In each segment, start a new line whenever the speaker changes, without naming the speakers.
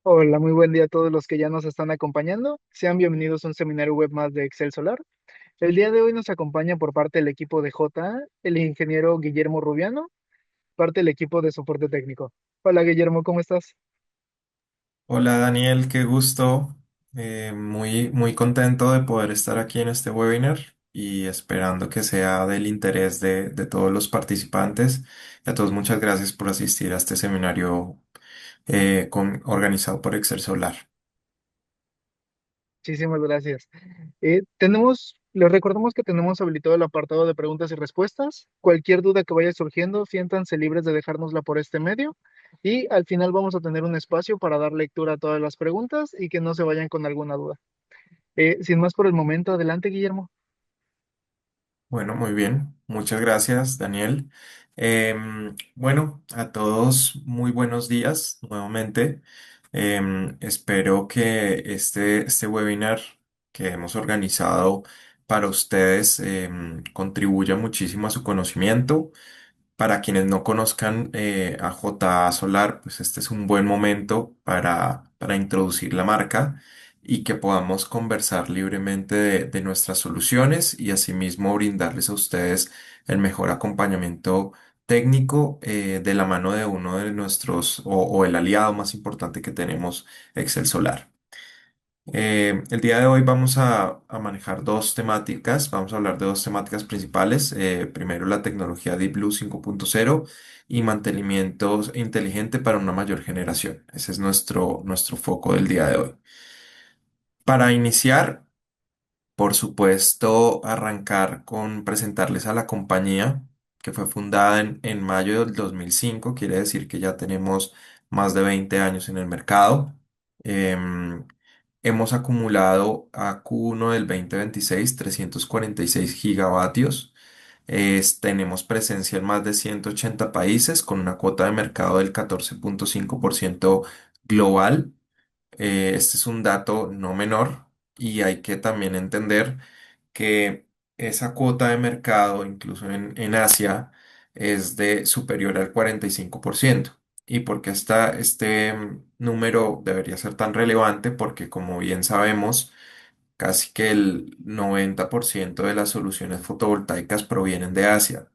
Hola, muy buen día a todos los que ya nos están acompañando. Sean bienvenidos a un seminario web más de Excel Solar. El día de hoy nos acompaña por parte del equipo de JA el ingeniero Guillermo Rubiano, parte del equipo de soporte técnico. Hola Guillermo, ¿cómo estás?
Hola Daniel, qué gusto. Muy contento de poder estar aquí en este webinar y esperando que sea del interés de todos los participantes. Y a todos muchas gracias por asistir a este seminario organizado por Excel Solar.
Muchísimas gracias. Les recordamos que tenemos habilitado el apartado de preguntas y respuestas. Cualquier duda que vaya surgiendo, siéntanse libres de dejárnosla por este medio. Y al final vamos a tener un espacio para dar lectura a todas las preguntas y que no se vayan con alguna duda. Sin más por el momento, adelante, Guillermo.
Bueno, muy bien. Muchas gracias, Daniel. Bueno, a todos muy buenos días nuevamente. Espero que este webinar que hemos organizado para ustedes contribuya muchísimo a su conocimiento. Para quienes no conozcan a J Solar, pues este es un buen momento para introducir la marca y que podamos conversar libremente de nuestras soluciones y asimismo brindarles a ustedes el mejor acompañamiento técnico de la mano de uno de nuestros o el aliado más importante que tenemos, Excel Solar. El día de hoy vamos a manejar dos temáticas, vamos a hablar de dos temáticas principales. Primero, la tecnología Deep Blue 5.0 y mantenimiento inteligente para una mayor generación. Ese es nuestro foco del día de hoy. Para iniciar, por supuesto, arrancar con presentarles a la compañía que fue fundada en mayo del 2005. Quiere decir que ya tenemos más de 20 años en el mercado. Em, Hemos acumulado a Q1 del 2026 346 gigavatios. Tenemos presencia en más de 180 países con una cuota de mercado del 14.5% global. Este es un dato no menor y hay que también entender que esa cuota de mercado, incluso en Asia, es de superior al 45%. ¿Y por qué este número debería ser tan relevante? Porque como bien sabemos, casi que el 90% de las soluciones fotovoltaicas provienen de Asia.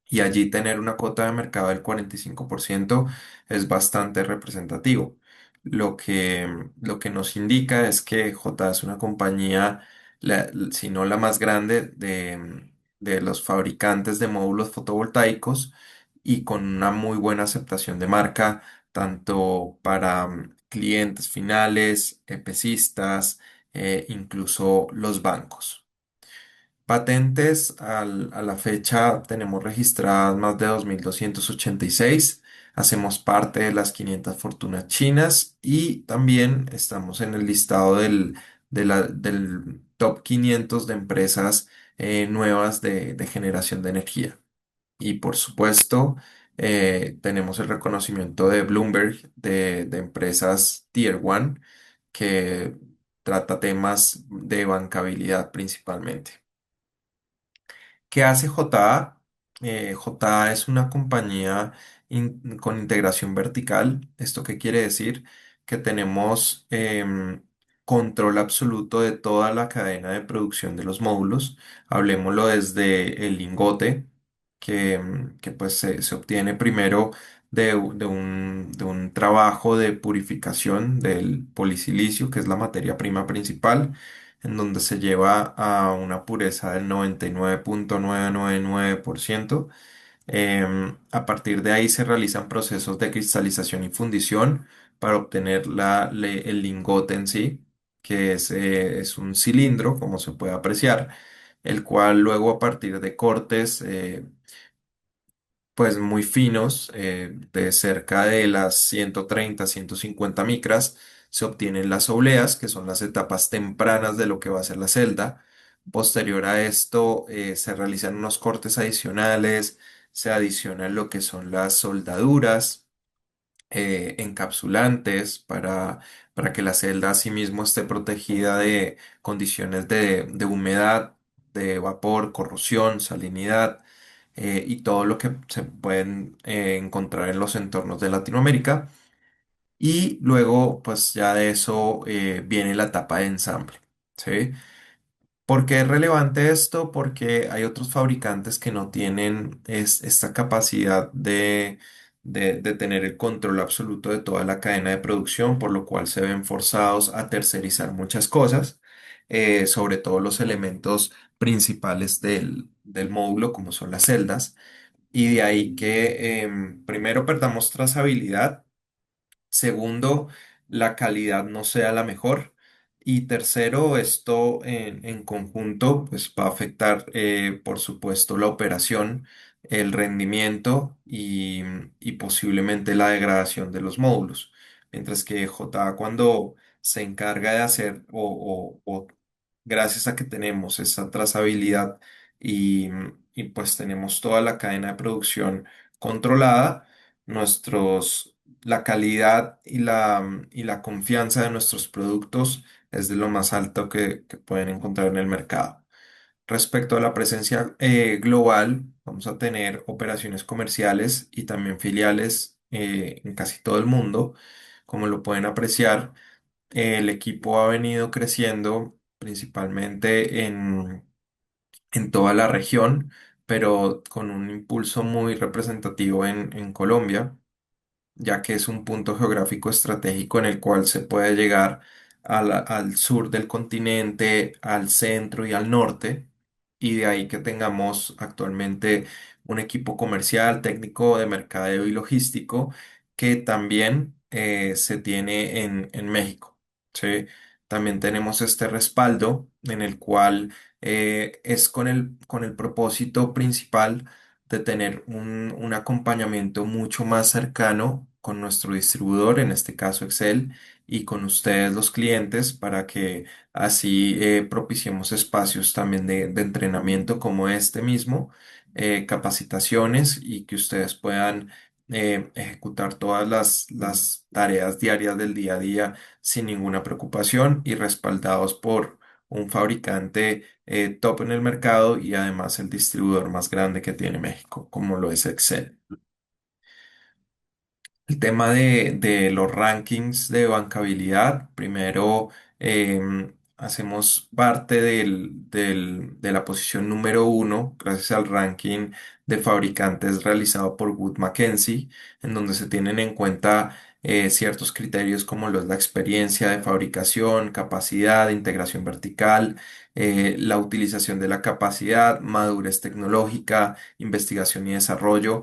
Y allí tener una cuota de mercado del 45% es bastante representativo. Lo que nos indica es que J es una compañía, si no la más grande, de los fabricantes de módulos fotovoltaicos y con una muy buena aceptación de marca, tanto para clientes finales, EPCistas, incluso los bancos. Patentes a la fecha tenemos registradas más de 2.286. Hacemos parte de las 500 fortunas chinas y también estamos en el listado del top 500 de empresas nuevas de generación de energía. Y por supuesto, tenemos el reconocimiento de Bloomberg de empresas Tier 1 que trata temas de bancabilidad principalmente. ¿Qué hace JA? JA es una compañía con integración vertical. ¿Esto qué quiere decir? Que tenemos control absoluto de toda la cadena de producción de los módulos. Hablemoslo desde el lingote, que pues se obtiene primero de un trabajo de purificación del polisilicio, que es la materia prima principal en donde se lleva a una pureza del 99.999%. A partir de ahí se realizan procesos de cristalización y fundición para obtener el lingote en sí, que es un cilindro, como se puede apreciar, el cual luego a partir de cortes pues muy finos, de cerca de las 130, 150 micras, se obtienen las obleas, que son las etapas tempranas de lo que va a ser la celda. Posterior a esto, se realizan unos cortes adicionales, se adicionan lo que son las soldaduras, encapsulantes para que la celda asimismo esté protegida de condiciones de humedad, de vapor, corrosión, salinidad y todo lo que se pueden encontrar en los entornos de Latinoamérica. y luego pues ya de eso viene la etapa de ensamble. ¿Sí? ¿Por qué es relevante esto? Porque hay otros fabricantes que no tienen esta capacidad de tener el control absoluto de toda la cadena de producción, por lo cual se ven forzados a tercerizar muchas cosas, sobre todo los elementos principales del módulo, como son las celdas, y de ahí que primero perdamos trazabilidad. Segundo, la calidad no sea la mejor. Y tercero, esto en conjunto pues va a afectar, por supuesto, la operación, el rendimiento y posiblemente la degradación de los módulos. Mientras que JA cuando se encarga de hacer o gracias a que tenemos esa trazabilidad y, y pues tenemos toda la cadena de producción controlada, la calidad y la confianza de nuestros productos es de lo más alto que pueden encontrar en el mercado. Respecto a la presencia global, vamos a tener operaciones comerciales y también filiales en casi todo el mundo. Como lo pueden apreciar, el equipo ha venido creciendo principalmente en toda la región, pero con un impulso muy representativo en Colombia, ya que es un punto geográfico estratégico en el cual se puede llegar al sur del continente, al centro y al norte, y de ahí que tengamos actualmente un equipo comercial, técnico de mercadeo y logístico que también se tiene en México. ¿Sí? También tenemos este respaldo en el cual es con el propósito principal de tener un acompañamiento mucho más cercano con nuestro distribuidor, en este caso Excel, y con ustedes los clientes para que así propiciemos espacios también de entrenamiento como este mismo, capacitaciones y que ustedes puedan ejecutar todas las tareas diarias del día a día sin ninguna preocupación y respaldados por un fabricante top en el mercado y además el distribuidor más grande que tiene México, como lo es Excel. El tema de los rankings de bancabilidad, primero hacemos parte de la posición número uno gracias al ranking de fabricantes realizado por Wood Mackenzie, en donde se tienen en cuenta ciertos criterios como lo es la experiencia de fabricación, capacidad, integración vertical, la utilización de la capacidad, madurez tecnológica, investigación y desarrollo.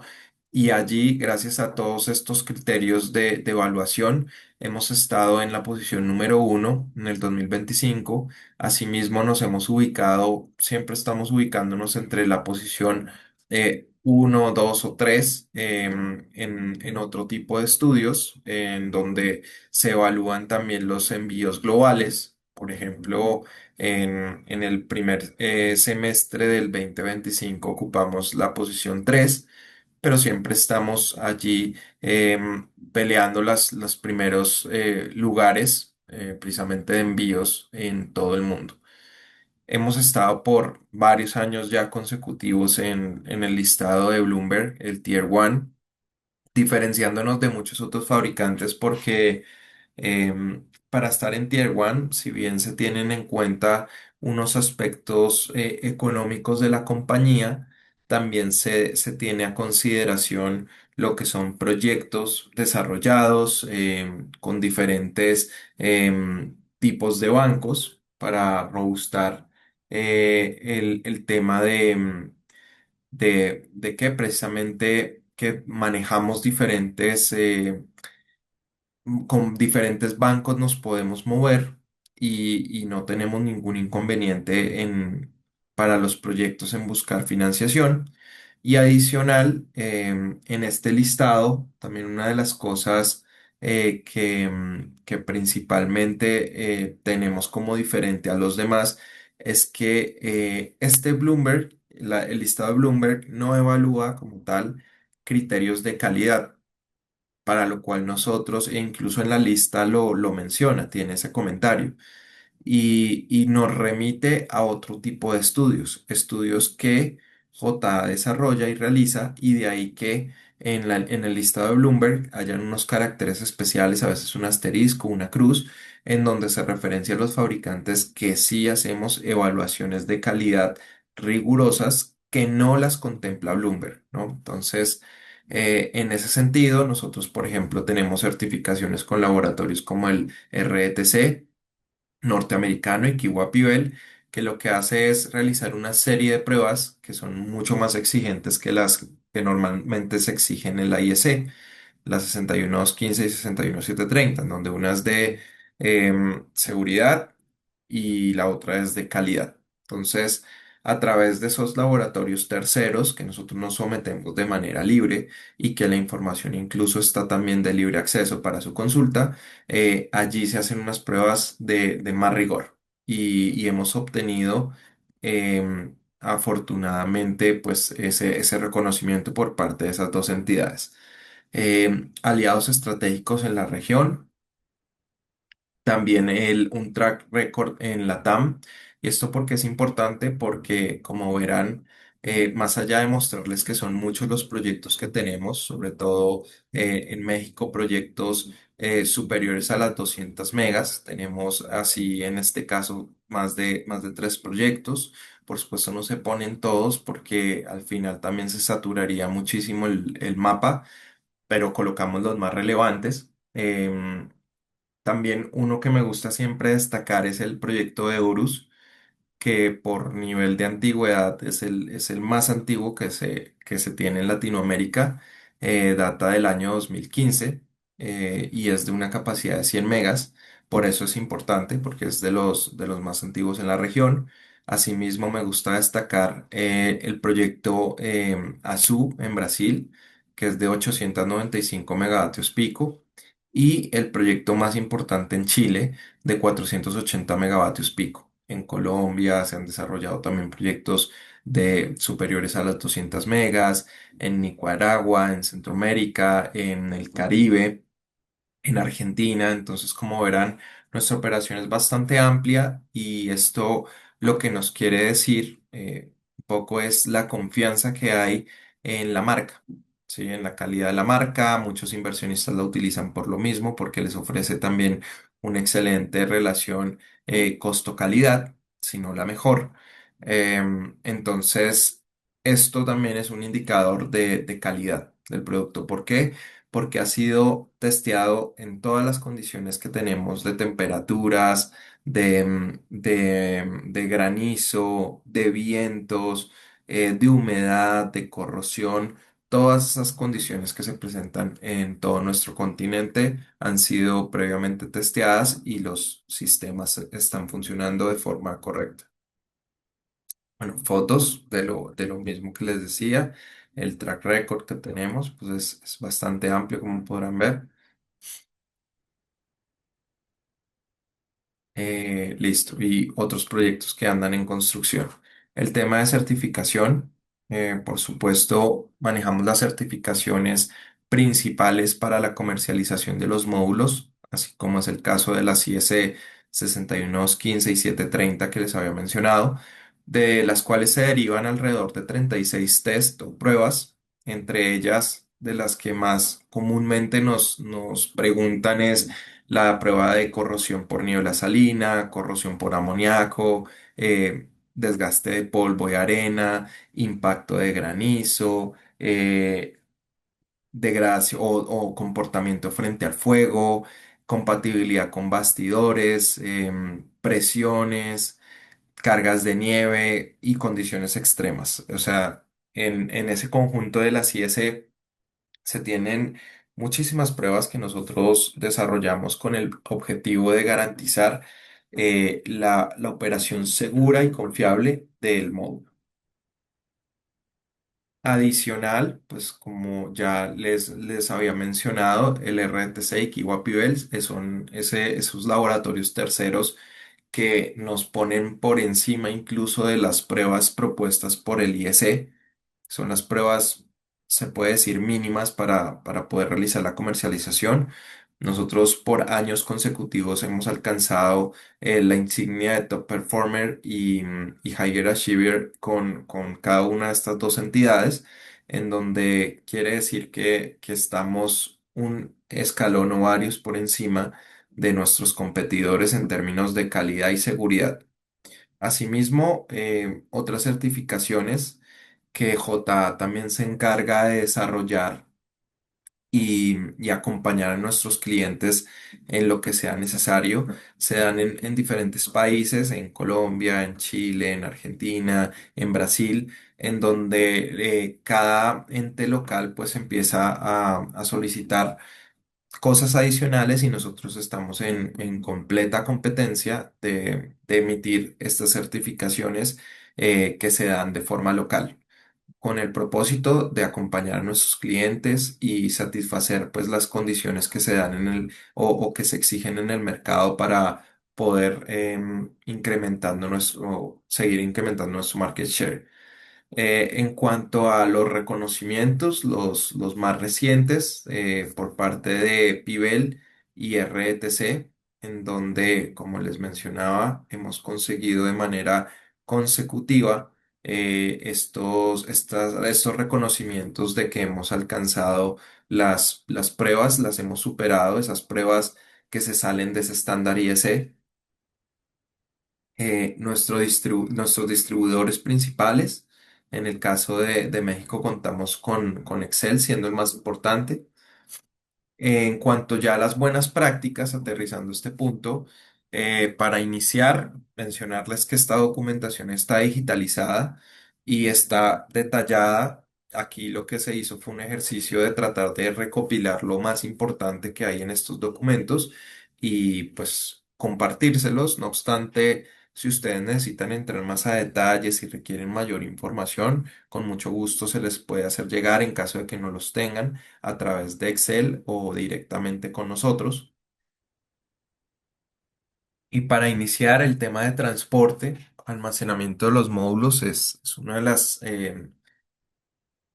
Y allí, gracias a todos estos criterios de evaluación, hemos estado en la posición número uno en el 2025. Asimismo, nos hemos ubicado, siempre estamos ubicándonos entre la posición uno, dos o tres en otro tipo de estudios, en donde se evalúan también los envíos globales. Por ejemplo, en el primer semestre del 2025 ocupamos la posición 3, pero siempre estamos allí peleando los primeros lugares precisamente de envíos en todo el mundo. Hemos estado por varios años ya consecutivos en el listado de Bloomberg, el Tier 1, diferenciándonos de muchos otros fabricantes porque para estar en Tier 1, si bien se tienen en cuenta unos aspectos económicos de la compañía, también se tiene a consideración lo que son proyectos desarrollados con diferentes tipos de bancos para robustar el tema de que precisamente que manejamos diferentes, con diferentes bancos nos podemos mover y no tenemos ningún inconveniente para los proyectos en buscar financiación. Y adicional, en este listado, también una de las cosas que principalmente tenemos como diferente a los demás es que este Bloomberg, el listado de Bloomberg, no evalúa como tal criterios de calidad, para lo cual nosotros, e incluso en la lista lo menciona, tiene ese comentario, y nos remite a otro tipo de estudios, estudios que JA desarrolla y realiza, y de ahí que en el listado de Bloomberg hayan unos caracteres especiales, a veces un asterisco, una cruz, en donde se referencia a los fabricantes que sí hacemos evaluaciones de calidad rigurosas que no las contempla Bloomberg, ¿no? Entonces, en ese sentido, nosotros, por ejemplo, tenemos certificaciones con laboratorios como el RETC norteamericano y Kiwa Pibel, que lo que hace es realizar una serie de pruebas que son mucho más exigentes que las que normalmente se exigen en la IEC, las 61215 y 61730, en donde una es de seguridad y la otra es de calidad. Entonces, a través de esos laboratorios terceros que nosotros nos sometemos de manera libre y que la información incluso está también de libre acceso para su consulta, allí se hacen unas pruebas de más rigor y hemos obtenido afortunadamente pues ese reconocimiento por parte de esas dos entidades. Aliados estratégicos en la región, también un track record en la TAM. Y esto porque es importante, porque como verán, más allá de mostrarles que son muchos los proyectos que tenemos, sobre todo en México, proyectos superiores a las 200 megas, tenemos así en este caso más de tres proyectos. Por supuesto no se ponen todos porque al final también se saturaría muchísimo el mapa, pero colocamos los más relevantes. También uno que me gusta siempre destacar es el proyecto de Horus, que por nivel de antigüedad es el más antiguo que se tiene en Latinoamérica. Data del año 2015 y es de una capacidad de 100 megas. Por eso es importante, porque es de los más antiguos en la región. Asimismo, me gusta destacar el proyecto Azul en Brasil, que es de 895 megavatios pico. Y el proyecto más importante en Chile, de 480 megavatios pico. En Colombia se han desarrollado también proyectos de superiores a las 200 megas, en Nicaragua, en Centroamérica, en el Caribe, en Argentina. Entonces, como verán, nuestra operación es bastante amplia y esto lo que nos quiere decir un poco es la confianza que hay en la marca, ¿sí? En la calidad de la marca. Muchos inversionistas la utilizan por lo mismo, porque les ofrece también una excelente relación costo-calidad, si no la mejor. Entonces, esto también es un indicador de calidad del producto. ¿Por qué? Porque ha sido testeado en todas las condiciones que tenemos de temperaturas, de granizo, de vientos, de humedad, de corrosión. Todas esas condiciones que se presentan en todo nuestro continente han sido previamente testeadas y los sistemas están funcionando de forma correcta. Bueno, fotos de lo mismo que les decía. El track record que tenemos pues es bastante amplio, como podrán ver. Listo. Y otros proyectos que andan en construcción. El tema de certificación, por supuesto, manejamos las certificaciones principales para la comercialización de los módulos, así como es el caso de las IS 61215 y 730 que les había mencionado, de las cuales se derivan alrededor de 36 test o pruebas, entre ellas de las que más comúnmente nos preguntan es la prueba de corrosión por niebla salina, corrosión por amoníaco, desgaste de polvo y arena, impacto de granizo, degradación o comportamiento frente al fuego, compatibilidad con bastidores, presiones, cargas de nieve y condiciones extremas. O sea, en ese conjunto de las IS se tienen muchísimas pruebas que nosotros desarrollamos con el objetivo de garantizar la operación segura y confiable del módulo. Adicional, pues como ya les había mencionado, el RTC y Kiwa Pibels son esos laboratorios terceros que nos ponen por encima incluso de las pruebas propuestas por el IEC. Son las pruebas, se puede decir, mínimas para poder realizar la comercialización. Nosotros por años consecutivos hemos alcanzado la insignia de Top Performer y Higher Achiever con cada una de estas dos entidades. en donde quiere decir que estamos un escalón o varios por encima de nuestros competidores en términos de calidad y seguridad. Asimismo, otras certificaciones que JA también se encarga de desarrollar y acompañar a nuestros clientes en lo que sea necesario. Se dan en diferentes países, en Colombia, en Chile, en Argentina, en Brasil, en donde cada ente local pues empieza a solicitar cosas adicionales y nosotros estamos en completa competencia de emitir estas certificaciones que se dan de forma local con el propósito de acompañar a nuestros clientes y satisfacer pues las condiciones que se dan o que se exigen en el mercado para poder seguir incrementando nuestro market share. En cuanto a los reconocimientos, los más recientes por parte de Pibel y RETC, en donde, como les mencionaba, hemos conseguido de manera consecutiva estos reconocimientos de que hemos alcanzado las pruebas, las hemos superado, esas pruebas que se salen de ese estándar ISE. Nuestros distribuidores principales. En el caso de México contamos con Excel siendo el más importante. En cuanto ya a las buenas prácticas, aterrizando este punto, para iniciar, mencionarles que esta documentación está digitalizada y está detallada. Aquí lo que se hizo fue un ejercicio de tratar de recopilar lo más importante que hay en estos documentos y pues compartírselos. No obstante, si ustedes necesitan entrar más a detalles y requieren mayor información, con mucho gusto se les puede hacer llegar en caso de que no los tengan a través de Excel o directamente con nosotros. Y para iniciar el tema de transporte, almacenamiento de los módulos es una de las,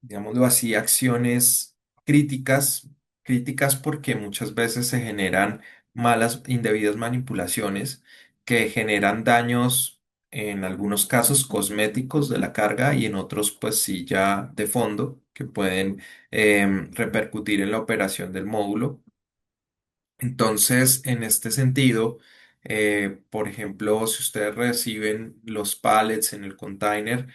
digámoslo así, acciones críticas, críticas porque muchas veces se generan malas, indebidas manipulaciones que generan daños, en algunos casos cosméticos de la carga y en otros pues sí ya de fondo que pueden repercutir en la operación del módulo. Entonces, en este sentido, por ejemplo, si ustedes reciben los pallets en el container,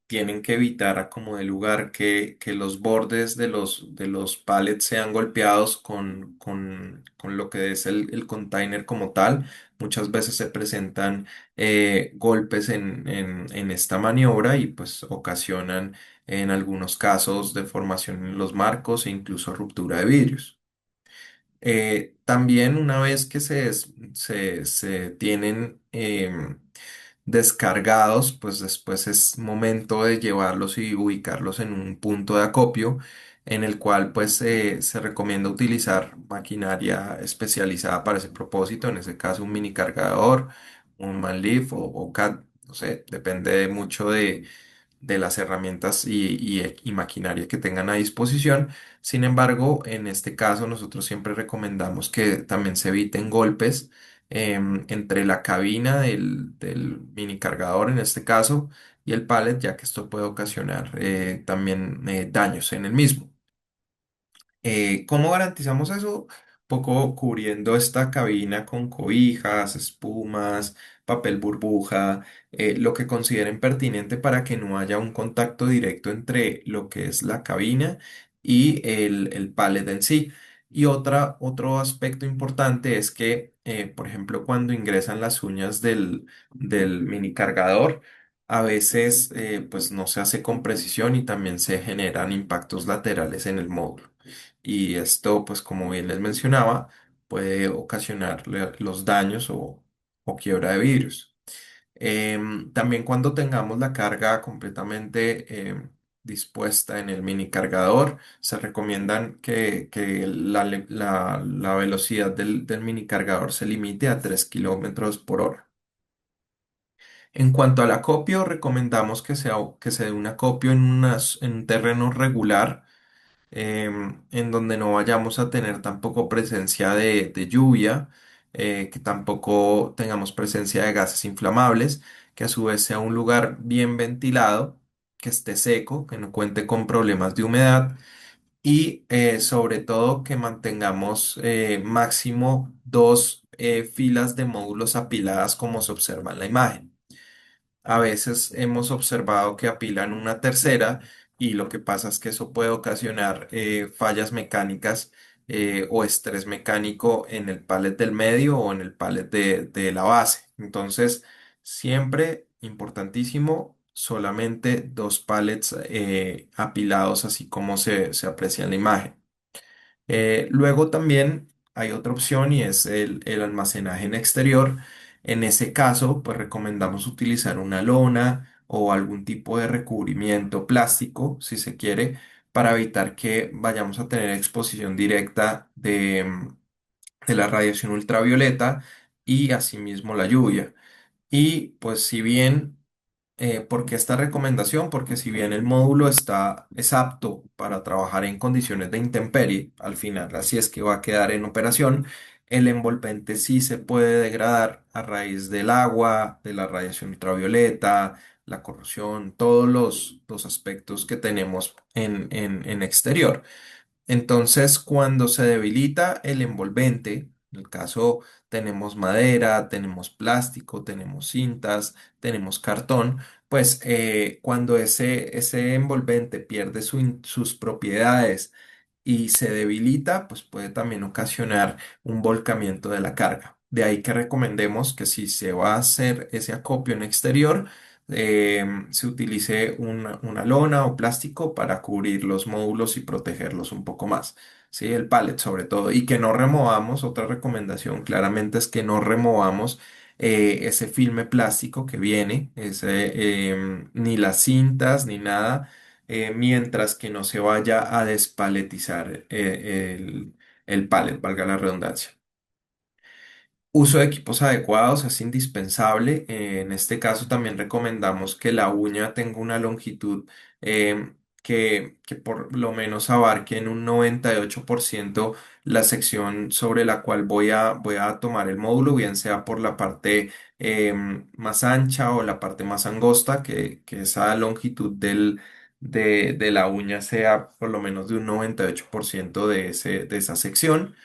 tienen que evitar a como de lugar que los bordes de los pallets sean golpeados con lo que es el container como tal. Muchas veces se presentan golpes en esta maniobra y pues ocasionan en algunos casos deformación en los marcos e incluso ruptura de vidrios. También una vez que se tienen descargados, pues después es momento de llevarlos y ubicarlos en un punto de acopio en el cual pues se recomienda utilizar maquinaria especializada para ese propósito, en ese caso un mini cargador, un manlift o CAT, no sé, depende mucho de las herramientas y maquinaria que tengan a disposición. Sin embargo, en este caso nosotros siempre recomendamos que también se eviten golpes entre la cabina del mini cargador en este caso y el pallet, ya que esto puede ocasionar también daños en el mismo. ¿Cómo garantizamos eso? Poco cubriendo esta cabina con cobijas, espumas, papel burbuja, lo que consideren pertinente para que no haya un contacto directo entre lo que es la cabina y el pallet en sí. Y otro aspecto importante es que, por ejemplo, cuando ingresan las uñas del mini cargador, a veces pues no se hace con precisión y también se generan impactos laterales en el módulo. Y esto, pues como bien les mencionaba, puede ocasionar los daños o quiebra de vidrios. También cuando tengamos la carga completamente dispuesta en el mini cargador, se recomiendan que la velocidad del mini cargador se limite a 3 kilómetros por hora. En cuanto al acopio, recomendamos que se dé un acopio en un terreno regular en donde no vayamos a tener tampoco presencia de lluvia, que tampoco tengamos presencia de gases inflamables, que a su vez sea un lugar bien ventilado que esté seco, que no cuente con problemas de humedad y sobre todo que mantengamos máximo dos filas de módulos apiladas como se observa en la imagen. A veces hemos observado que apilan una tercera y lo que pasa es que eso puede ocasionar fallas mecánicas o estrés mecánico en el pallet del medio o en el pallet de la base. Entonces, siempre importantísimo, solamente dos pallets apilados así como se aprecia en la imagen. Luego también hay otra opción y es el almacenaje en exterior. En ese caso, pues recomendamos utilizar una lona o algún tipo de recubrimiento plástico, si se quiere, para evitar que vayamos a tener exposición directa de la radiación ultravioleta y asimismo la lluvia. Y pues si bien ¿por qué esta recomendación? Porque si bien el módulo es apto para trabajar en condiciones de intemperie, al final así es que va a quedar en operación, el envolvente sí se puede degradar a raíz del agua, de la radiación ultravioleta, la corrosión, todos los aspectos que tenemos en exterior. Entonces, cuando se debilita el envolvente, en el caso tenemos madera, tenemos plástico, tenemos cintas, tenemos cartón, pues cuando ese envolvente pierde sus propiedades y se debilita, pues puede también ocasionar un volcamiento de la carga. De ahí que recomendemos que si se va a hacer ese acopio en exterior, se utilice una lona o plástico para cubrir los módulos y protegerlos un poco más. Sí, el pallet sobre todo. Y que no removamos, otra recomendación claramente es que no removamos ese filme plástico que viene, ni las cintas ni nada mientras que no se vaya a despaletizar el pallet, valga la redundancia. Uso de equipos adecuados es indispensable. En este caso también recomendamos que la uña tenga una longitud que por lo menos abarque en un 98% la sección sobre la cual voy a tomar el módulo, bien sea por la parte más ancha o la parte más angosta, que esa longitud de la uña sea por lo menos de un 98% de esa sección.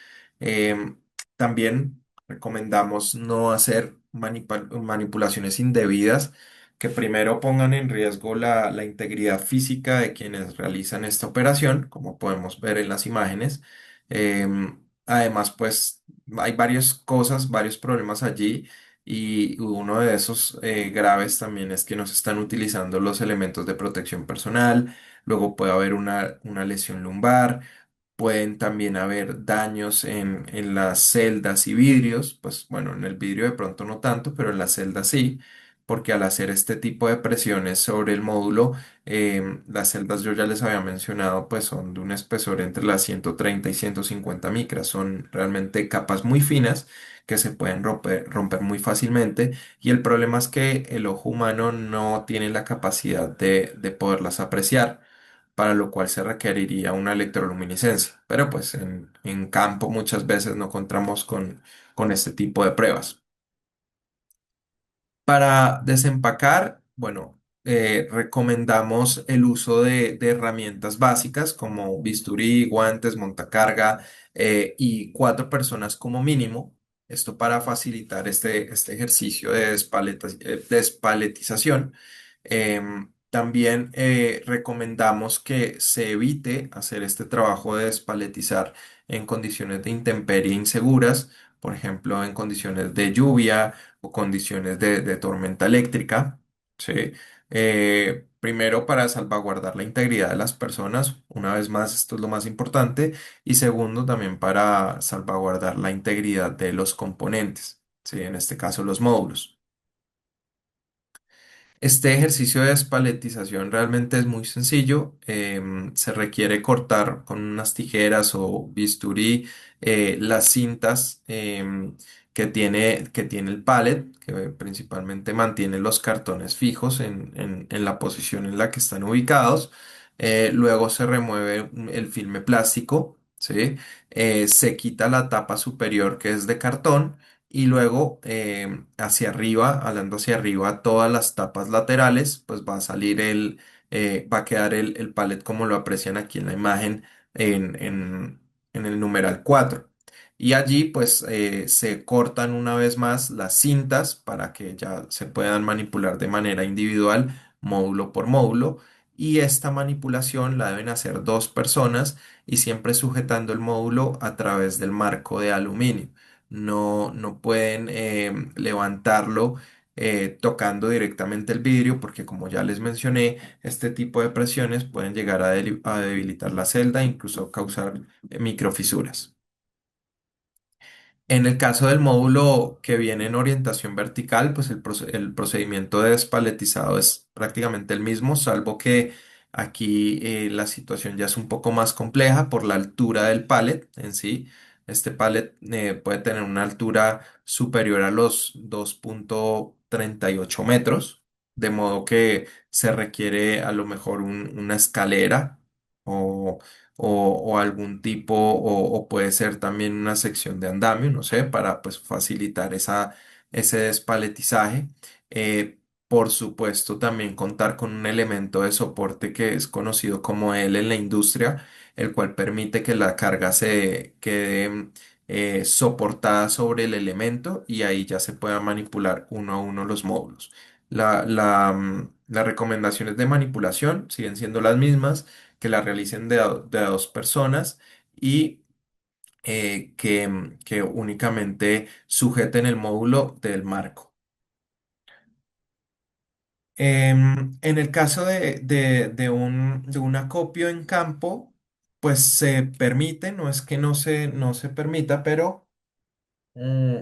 También recomendamos no hacer manipulaciones indebidas que primero pongan en riesgo la integridad física de quienes realizan esta operación, como podemos ver en las imágenes. Además, pues hay varias cosas, varios problemas allí y uno de esos graves también es que no se están utilizando los elementos de protección personal, luego puede haber una lesión lumbar. Pueden también haber daños en las celdas y vidrios, pues bueno, en el vidrio de pronto no tanto, pero en las celdas sí, porque al hacer este tipo de presiones sobre el módulo, las celdas yo ya les había mencionado, pues son de un espesor entre las 130 y 150 micras, son realmente capas muy finas que se pueden romper muy fácilmente y el problema es que el ojo humano no tiene la capacidad de poderlas apreciar para lo cual se requeriría una electroluminiscencia. Pero pues en campo muchas veces no contamos con este tipo de pruebas. Para desempacar, bueno, recomendamos el uso de herramientas básicas como bisturí, guantes, montacarga y cuatro personas como mínimo. Esto para facilitar este ejercicio de despaletización. También recomendamos que se evite hacer este trabajo de despaletizar en condiciones de intemperie inseguras, por ejemplo, en condiciones de lluvia o condiciones de tormenta eléctrica, ¿sí? Primero, para salvaguardar la integridad de las personas, una vez más, esto es lo más importante, y segundo, también para salvaguardar la integridad de los componentes, ¿sí? En este caso, los módulos. Este ejercicio de despaletización realmente es muy sencillo. Se requiere cortar con unas tijeras o bisturí las cintas que tiene el pallet, que principalmente mantiene los cartones fijos en la posición en la que están ubicados. Luego se remueve el filme plástico, ¿sí? Se quita la tapa superior que es de cartón y luego hacia arriba, hablando hacia arriba, todas las tapas laterales, pues va a salir va a quedar el pallet como lo aprecian aquí en la imagen en, en- en el numeral 4. Y allí pues se cortan una vez más las cintas para que ya se puedan manipular de manera individual, módulo por módulo. Y esta manipulación la deben hacer dos personas y siempre sujetando el módulo a través del marco de aluminio. No pueden levantarlo tocando directamente el vidrio porque como ya les mencioné, este tipo de presiones pueden llegar a debilitar la celda e incluso causar microfisuras. En el caso del módulo que viene en orientación vertical, pues el procedimiento de despaletizado es prácticamente el mismo, salvo que aquí la situación ya es un poco más compleja por la altura del pallet en sí. Este pallet puede tener una altura superior a los 2,38 metros, de modo que se requiere a lo mejor una escalera o o algún tipo, o puede ser también una sección de andamio, no sé, para pues facilitar ese despaletizaje. Por supuesto, también contar con un elemento de soporte que es conocido como L en la industria, el cual permite que la carga se quede soportada sobre el elemento y ahí ya se pueda manipular uno a uno los módulos. Las recomendaciones de manipulación siguen siendo las mismas que la realicen de a dos personas y que únicamente sujeten el módulo del marco. En el caso de un acopio en campo, pues se permite, no es que no se permita, pero mm,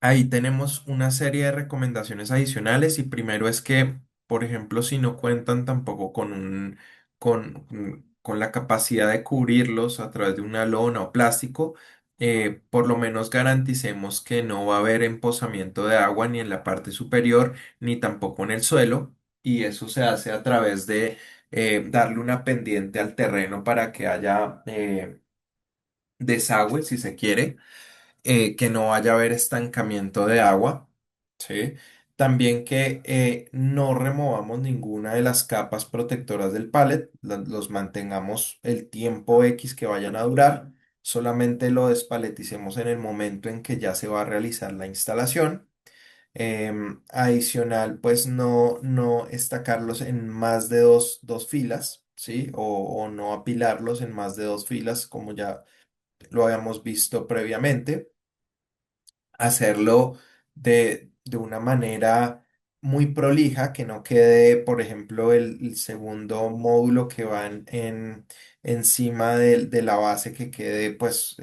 ahí tenemos una serie de recomendaciones adicionales y primero es que, por ejemplo, si no cuentan tampoco con la capacidad de cubrirlos a través de una lona o plástico, por lo menos garanticemos que no va a haber empozamiento de agua ni en la parte superior ni tampoco en el suelo y eso se hace a través de darle una pendiente al terreno para que haya desagüe, si se quiere, que no vaya a haber estancamiento de agua, ¿sí? También que no removamos ninguna de las capas protectoras del pallet, los mantengamos el tiempo X que vayan a durar, solamente lo despaleticemos en el momento en que ya se va a realizar la instalación. Adicional, pues no estacarlos en más de dos filas, ¿sí? O no apilarlos en más de dos filas, como ya lo habíamos visto previamente, hacerlo de una manera muy prolija, que no quede, por ejemplo, el segundo módulo que va encima de la base, que quede pues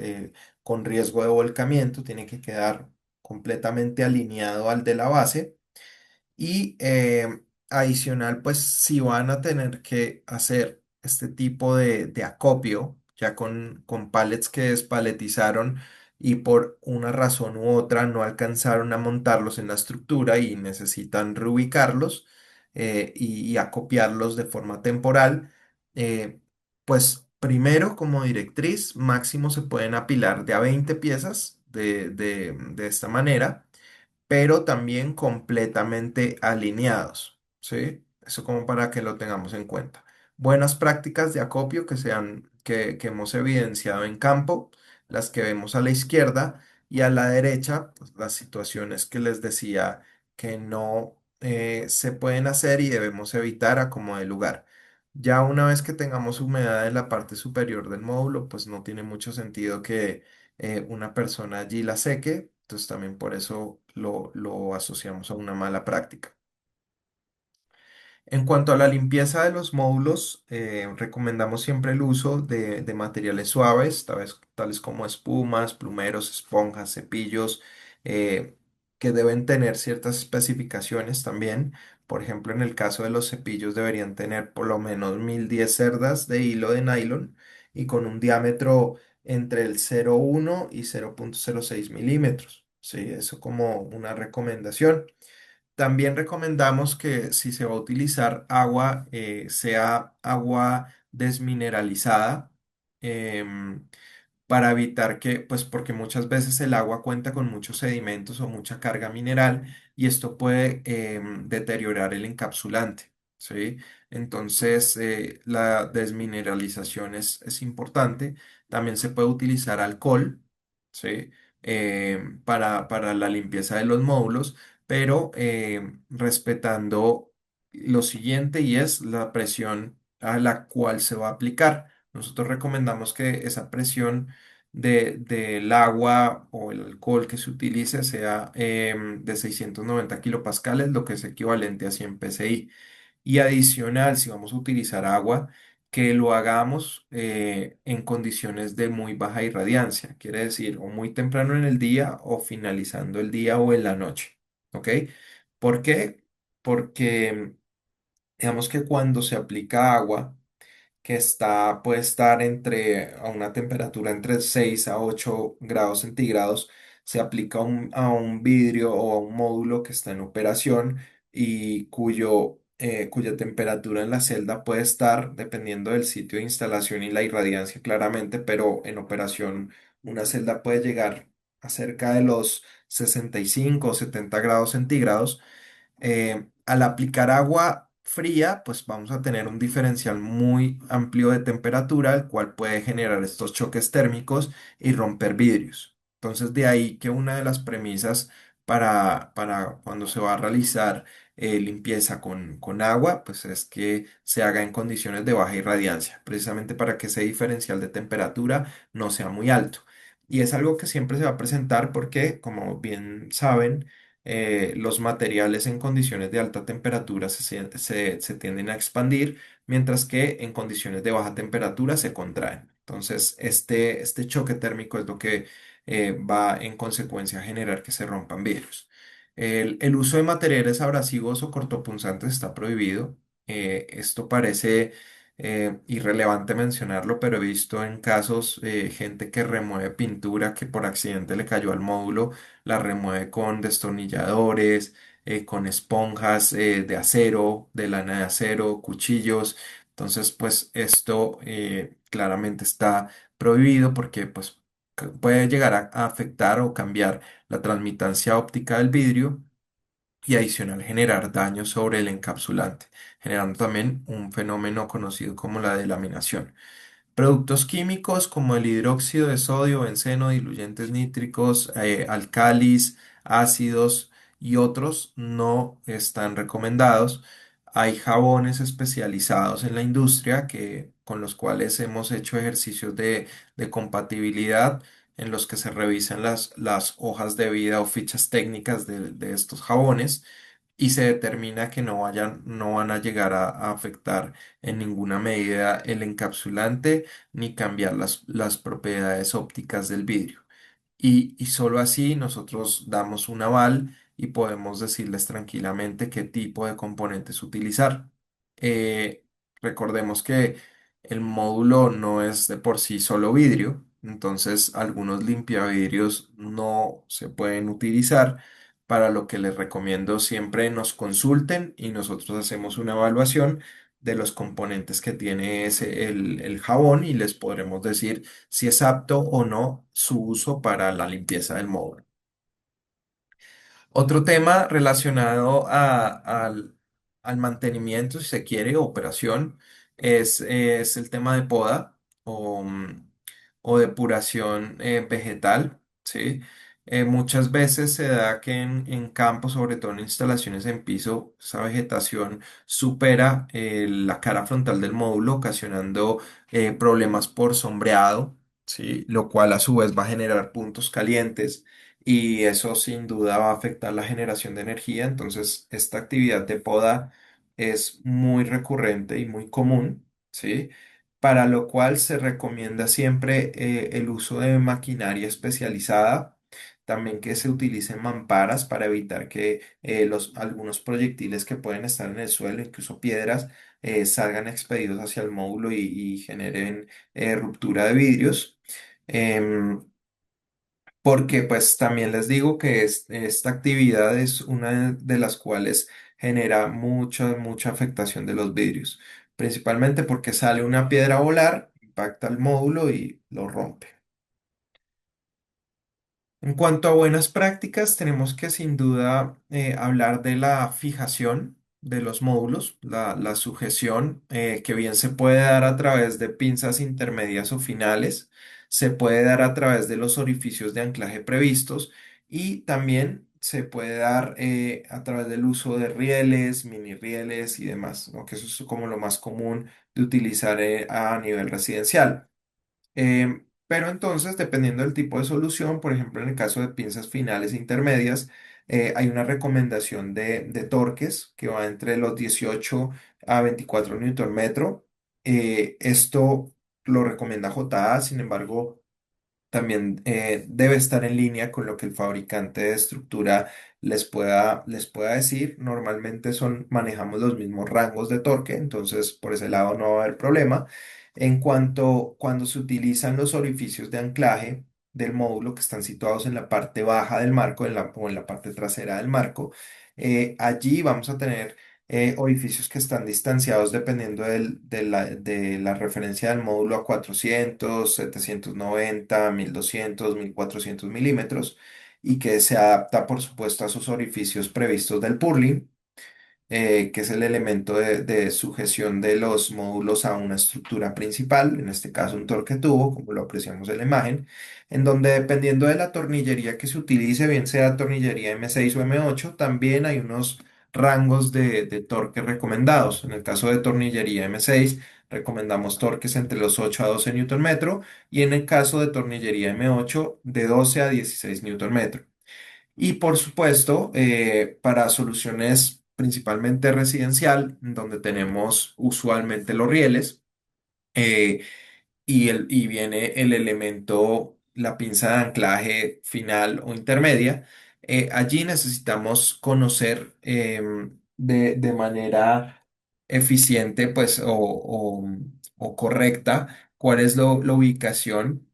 con riesgo de volcamiento, tiene que quedar completamente alineado al de la base. Y adicional, pues si van a tener que hacer este tipo de acopio, ya con pallets que despaletizaron y por una razón u otra no alcanzaron a montarlos en la estructura y necesitan reubicarlos y acopiarlos de forma temporal, eh, pues primero como directriz, máximo se pueden apilar de a 20 piezas de esta manera pero también completamente alineados, ¿sí? Eso como para que lo tengamos en cuenta. Buenas prácticas de acopio que hemos evidenciado en campo, las que vemos a la izquierda y a la derecha, pues, las situaciones que les decía que no se pueden hacer y debemos evitar a como de lugar. Ya una vez que tengamos humedad en la parte superior del módulo, pues no tiene mucho sentido que una persona allí la seque, entonces también por eso lo asociamos a una mala práctica. En cuanto a la limpieza de los módulos, recomendamos siempre el uso de materiales suaves, tales como espumas, plumeros, esponjas, cepillos, que deben tener ciertas especificaciones también. Por ejemplo, en el caso de los cepillos deberían tener por lo menos 1010 cerdas de hilo de nylon y con un diámetro entre el 0,1 y 0,06 milímetros. Sí, eso como una recomendación. También recomendamos que si se va a utilizar agua, sea agua desmineralizada, em, para evitar que, pues porque muchas veces el agua cuenta con muchos sedimentos o mucha carga mineral y esto puede deteriorar el encapsulante, ¿sí? Entonces, la desmineralización es importante. También se puede utilizar alcohol, ¿sí? Para la limpieza de los módulos, pero respetando lo siguiente y es la presión a la cual se va a aplicar. Nosotros recomendamos que esa presión del agua o el alcohol que se utilice sea de 690 kilopascales, lo que es equivalente a 100 psi. Y adicional, si vamos a utilizar agua, que lo hagamos en condiciones de muy baja irradiancia, quiere decir, o muy temprano en el día o finalizando el día o en la noche. ¿Ok? ¿Por qué? Porque digamos que cuando se aplica agua, puede estar a una temperatura entre 6 a 8 grados centígrados, se aplica a un vidrio o a un módulo que está en operación y cuya temperatura en la celda puede estar, dependiendo del sitio de instalación y la irradiancia claramente, pero en operación una celda puede llegar a cerca de los 65 o 70 grados centígrados. Al aplicar agua fría, pues vamos a tener un diferencial muy amplio de temperatura, el cual puede generar estos choques térmicos y romper vidrios. Entonces, de ahí que una de las premisas para cuando se va a realizar limpieza con agua, pues es que se haga en condiciones de baja irradiancia, precisamente para que ese diferencial de temperatura no sea muy alto. Y es algo que siempre se va a presentar porque, como bien saben, los materiales en condiciones de alta temperatura se tienden a expandir, mientras que en condiciones de baja temperatura se contraen. Entonces, este choque térmico es lo que va en consecuencia a generar que se rompan vidrios. El uso de materiales abrasivos o cortopunzantes está prohibido. Esto parece irrelevante mencionarlo, pero he visto en casos gente que remueve pintura que por accidente le cayó al módulo, la remueve con destornilladores, con esponjas de acero, de lana de acero, cuchillos. Entonces, pues esto claramente está prohibido porque pues puede llegar a afectar o cambiar la transmitancia óptica del vidrio y adicional generar daño sobre el encapsulante, generando también un fenómeno conocido como la delaminación. Productos químicos como el hidróxido de sodio, benceno, diluyentes nítricos, álcalis, ácidos y otros no están recomendados. Hay jabones especializados en la industria con los cuales hemos hecho ejercicios de compatibilidad en los que se revisan las hojas de vida o fichas técnicas de estos jabones y se determina que no van a llegar a afectar en ninguna medida el encapsulante ni cambiar las propiedades ópticas del vidrio. Y solo así nosotros damos un aval y podemos decirles tranquilamente qué tipo de componentes utilizar. Eh, Recordemos que el módulo no es de por sí solo vidrio, entonces algunos limpiavidrios no se pueden utilizar, para lo que les recomiendo siempre nos consulten y nosotros hacemos una evaluación de los componentes que tiene el jabón y les podremos decir si es apto o no su uso para la limpieza del módulo. Otro tema relacionado al mantenimiento, si se quiere, operación, es el tema de poda o depuración vegetal, ¿sí? Muchas veces se da que en campos, sobre todo en instalaciones en piso, esa vegetación supera la cara frontal del módulo, ocasionando problemas por sombreado, ¿sí? Lo cual a su vez va a generar puntos calientes y eso sin duda va a afectar la generación de energía. Entonces, esta actividad de poda es muy recurrente y muy común, ¿sí? Para lo cual se recomienda siempre el uso de maquinaria especializada, también que se utilicen mamparas para evitar que algunos proyectiles que pueden estar en el suelo, incluso piedras, salgan expedidos hacia el módulo y generen ruptura de vidrios. Em, Porque pues también les digo que esta actividad es una de las cuales genera mucha afectación de los vidrios, principalmente porque sale una piedra a volar, impacta el módulo y lo rompe. En cuanto a buenas prácticas, tenemos que sin duda hablar de la fijación. de los módulos, la sujeción, que bien se puede dar a través de pinzas intermedias o finales, se puede dar a través de los orificios de anclaje previstos y también se puede dar a través del uso de rieles, mini rieles y demás, ¿no? Que eso es como lo más común de utilizar a nivel residencial. Pero entonces, dependiendo del tipo de solución, por ejemplo, en el caso de pinzas finales e intermedias, hay una recomendación de torques que va entre los 18 a 24 Newton metro. Esto lo recomienda JA, sin embargo, también debe estar en línea con lo que el fabricante de estructura les pueda decir. Normalmente manejamos los mismos rangos de torque, entonces por ese lado no va a haber problema. En cuanto cuando se utilizan los orificios de anclaje del módulo que están situados en la parte baja del marco o en la parte trasera del marco, allí vamos a tener orificios que están distanciados dependiendo de la referencia del módulo a 400, 790, 1200, 1400 milímetros y que se adapta, por supuesto, a sus orificios previstos del purlin, que es el elemento de sujeción de los módulos a una estructura principal, en este caso un torque tubo, como lo apreciamos en la imagen, en donde dependiendo de la tornillería que se utilice, bien sea tornillería M6 o M8, también hay unos rangos de torque recomendados. En el caso de tornillería M6, recomendamos torques entre los 8 a 12 Newton metro y en el caso de tornillería M8, de 12 a 16 Newton metro. Y por supuesto, para soluciones principalmente residencial, donde tenemos usualmente los rieles, eh, y viene el elemento, la pinza de anclaje final o intermedia. Allí necesitamos conocer de manera eficiente, pues, o correcta cuál es la ubicación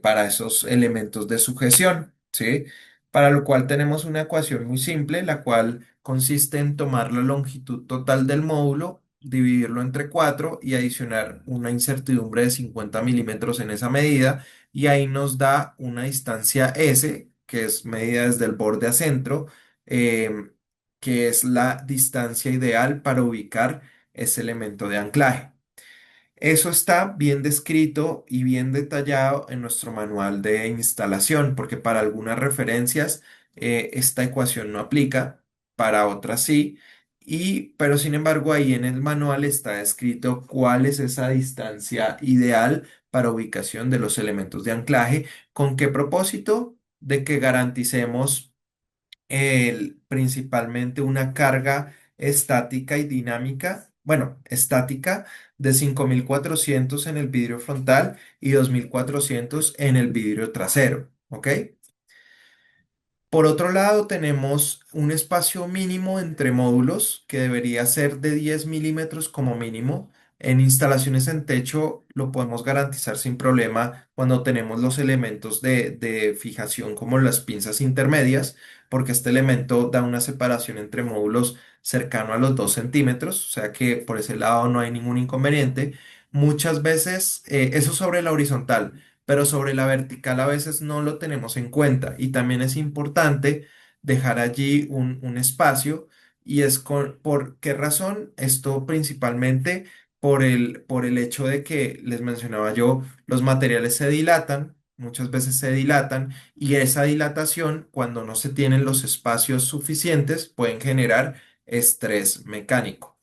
para esos elementos de sujeción, ¿sí? Para lo cual tenemos una ecuación muy simple, la cual consiste en tomar la longitud total del módulo, dividirlo entre 4 y adicionar una incertidumbre de 50 milímetros en esa medida, y ahí nos da una distancia S, que es medida desde el borde a centro, em, que es la distancia ideal para ubicar ese elemento de anclaje. Eso está bien descrito y bien detallado en nuestro manual de instalación, porque para algunas referencias esta ecuación no aplica, para otras sí, pero sin embargo ahí en el manual está descrito cuál es esa distancia ideal para ubicación de los elementos de anclaje. ¿Con qué propósito? De que garanticemos principalmente una carga estática y dinámica, bueno, estática de 5400 en el vidrio frontal y 2400 en el vidrio trasero, ¿ok? Por otro lado, tenemos un espacio mínimo entre módulos que debería ser de 10 milímetros como mínimo. En instalaciones en techo lo podemos garantizar sin problema cuando tenemos los elementos de fijación como las pinzas intermedias, porque este elemento da una separación entre módulos cercano a los 2 centímetros, o sea que por ese lado no hay ningún inconveniente. Muchas veces, eso sobre la horizontal, pero sobre la vertical a veces no lo tenemos en cuenta y también es importante dejar allí un espacio. Y es ¿por qué razón? Esto principalmente por el hecho de que les mencionaba yo, los materiales se dilatan, muchas veces se dilatan, y esa dilatación, cuando no se tienen los espacios suficientes, pueden generar estrés mecánico.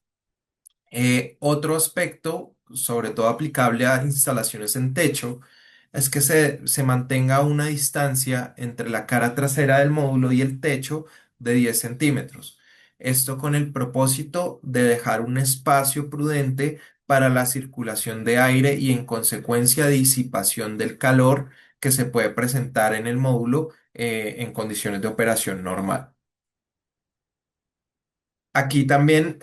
Otro aspecto, sobre todo aplicable a instalaciones en techo, es que se mantenga una distancia entre la cara trasera del módulo y el techo de 10 centímetros. Esto con el propósito de dejar un espacio prudente para la circulación de aire y en consecuencia disipación del calor que se puede presentar en el módulo en condiciones de operación normal. Aquí también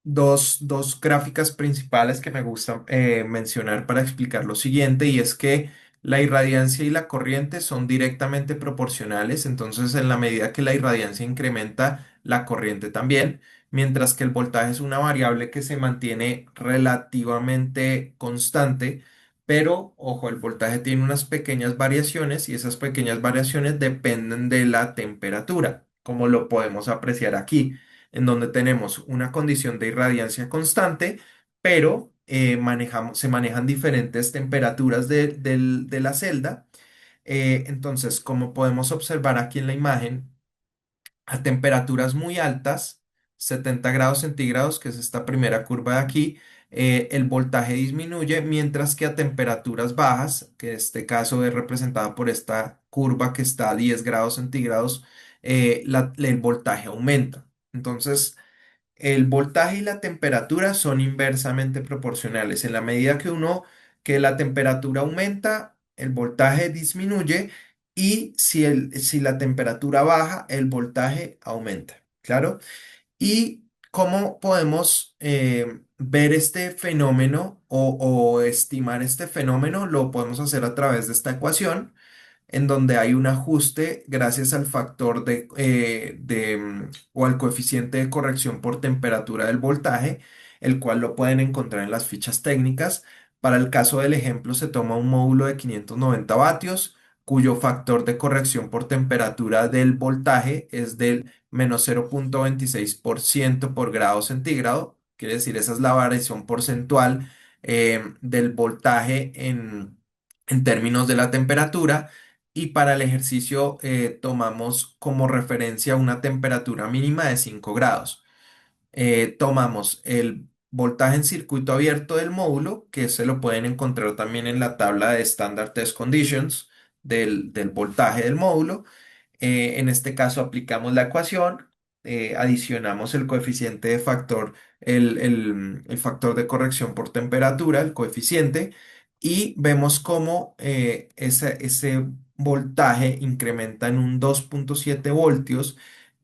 dos gráficas principales que me gusta mencionar para explicar lo siguiente, y es que la irradiancia y la corriente son directamente proporcionales, entonces en la medida que la irradiancia incrementa, la corriente también, mientras que el voltaje es una variable que se mantiene relativamente constante, pero ojo, el voltaje tiene unas pequeñas variaciones y esas pequeñas variaciones dependen de la temperatura, como lo podemos apreciar aquí. en donde tenemos una condición de irradiancia constante, pero se manejan diferentes temperaturas de la celda. Entonces, como podemos observar aquí en la imagen, a temperaturas muy altas, 70 grados centígrados, que es esta primera curva de aquí, el voltaje disminuye, mientras que a temperaturas bajas, que en este caso es representada por esta curva que está a 10 grados centígrados, el voltaje aumenta. Entonces, el voltaje y la temperatura son inversamente proporcionales. En la medida que la temperatura aumenta, el voltaje disminuye y si la temperatura baja, el voltaje aumenta. ¿Claro? ¿Y cómo podemos ver este fenómeno o estimar este fenómeno? Lo podemos hacer a través de esta ecuación en donde hay un ajuste gracias al factor o al coeficiente de corrección por temperatura del voltaje, el cual lo pueden encontrar en las fichas técnicas. Para el caso del ejemplo, se toma un módulo de 590 vatios, cuyo factor de corrección por temperatura del voltaje es del -0,26% por grado centígrado. Quiere decir, esa es la variación porcentual del voltaje en términos de la temperatura, y para el ejercicio tomamos como referencia una temperatura mínima de 5 grados. Tomamos el voltaje en circuito abierto del módulo, que se lo pueden encontrar también en la tabla de Standard Test Conditions del voltaje del módulo. En este caso aplicamos la ecuación, adicionamos el coeficiente de factor, el factor de corrección por temperatura, el coeficiente, y vemos cómo ese voltaje incrementa en un 2,7 voltios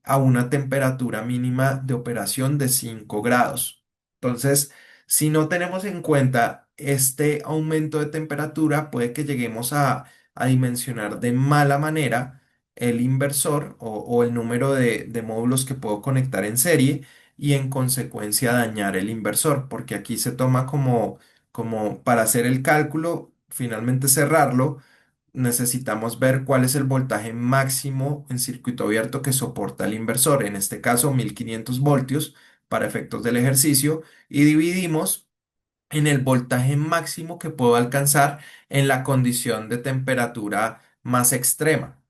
a una temperatura mínima de operación de 5 grados. Entonces, si no tenemos en cuenta este aumento de temperatura, puede que lleguemos a dimensionar de mala manera el inversor o el número de módulos que puedo conectar en serie, y en consecuencia dañar el inversor, porque aquí se toma como para hacer el cálculo, finalmente cerrarlo, necesitamos ver cuál es el voltaje máximo en circuito abierto que soporta el inversor, en este caso 1500 voltios para efectos del ejercicio, y dividimos en el voltaje máximo que puedo alcanzar en la condición de temperatura más extrema.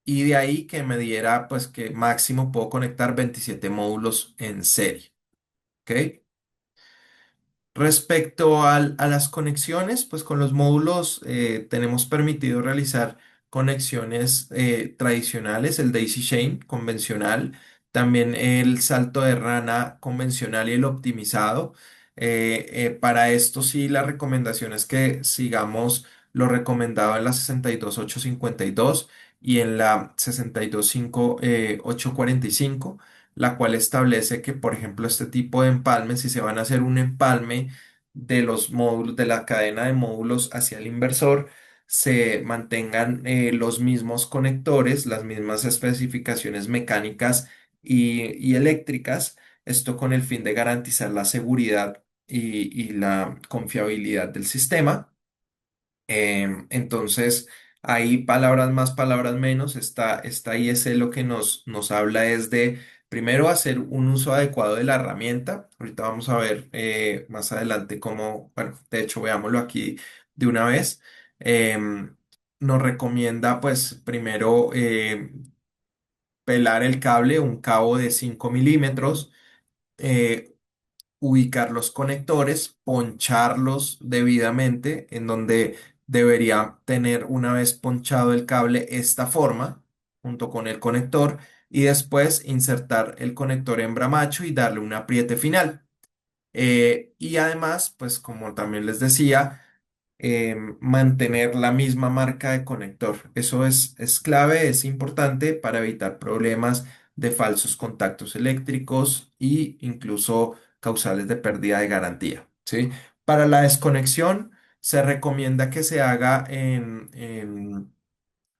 Y de ahí que me diera pues que máximo puedo conectar 27 módulos en serie. ¿Ok? Respecto a las conexiones, pues con los módulos tenemos permitido realizar conexiones tradicionales, el daisy chain convencional, también el salto de rana convencional y el optimizado. Para esto sí, la recomendación es que sigamos lo recomendado en la 62852 y en la 625.845, la cual establece que, por ejemplo, este tipo de empalmes, si se van a hacer un empalme de los módulos, de la cadena de módulos hacia el inversor, se mantengan los mismos conectores, las mismas especificaciones mecánicas y eléctricas, esto con el fin de garantizar la seguridad y la confiabilidad del sistema. Entonces, ahí palabras más, palabras menos, esta IS lo que nos habla es de, primero, hacer un uso adecuado de la herramienta. Ahorita vamos a ver más adelante cómo, bueno, de hecho, veámoslo aquí de una vez. Em, Nos recomienda, pues, primero, pelar el cable, un cabo de 5 milímetros, eh, ubicar los conectores, poncharlos debidamente, en donde debería tener, una vez ponchado el cable, esta forma, junto con el conector, y después insertar el conector hembra macho y darle un apriete final. Y además, pues como también les decía, mantener la misma marca de conector. Eso es clave, es importante para evitar problemas de falsos contactos eléctricos e incluso causales de pérdida de garantía, ¿sí? Para la desconexión, se recomienda que se haga en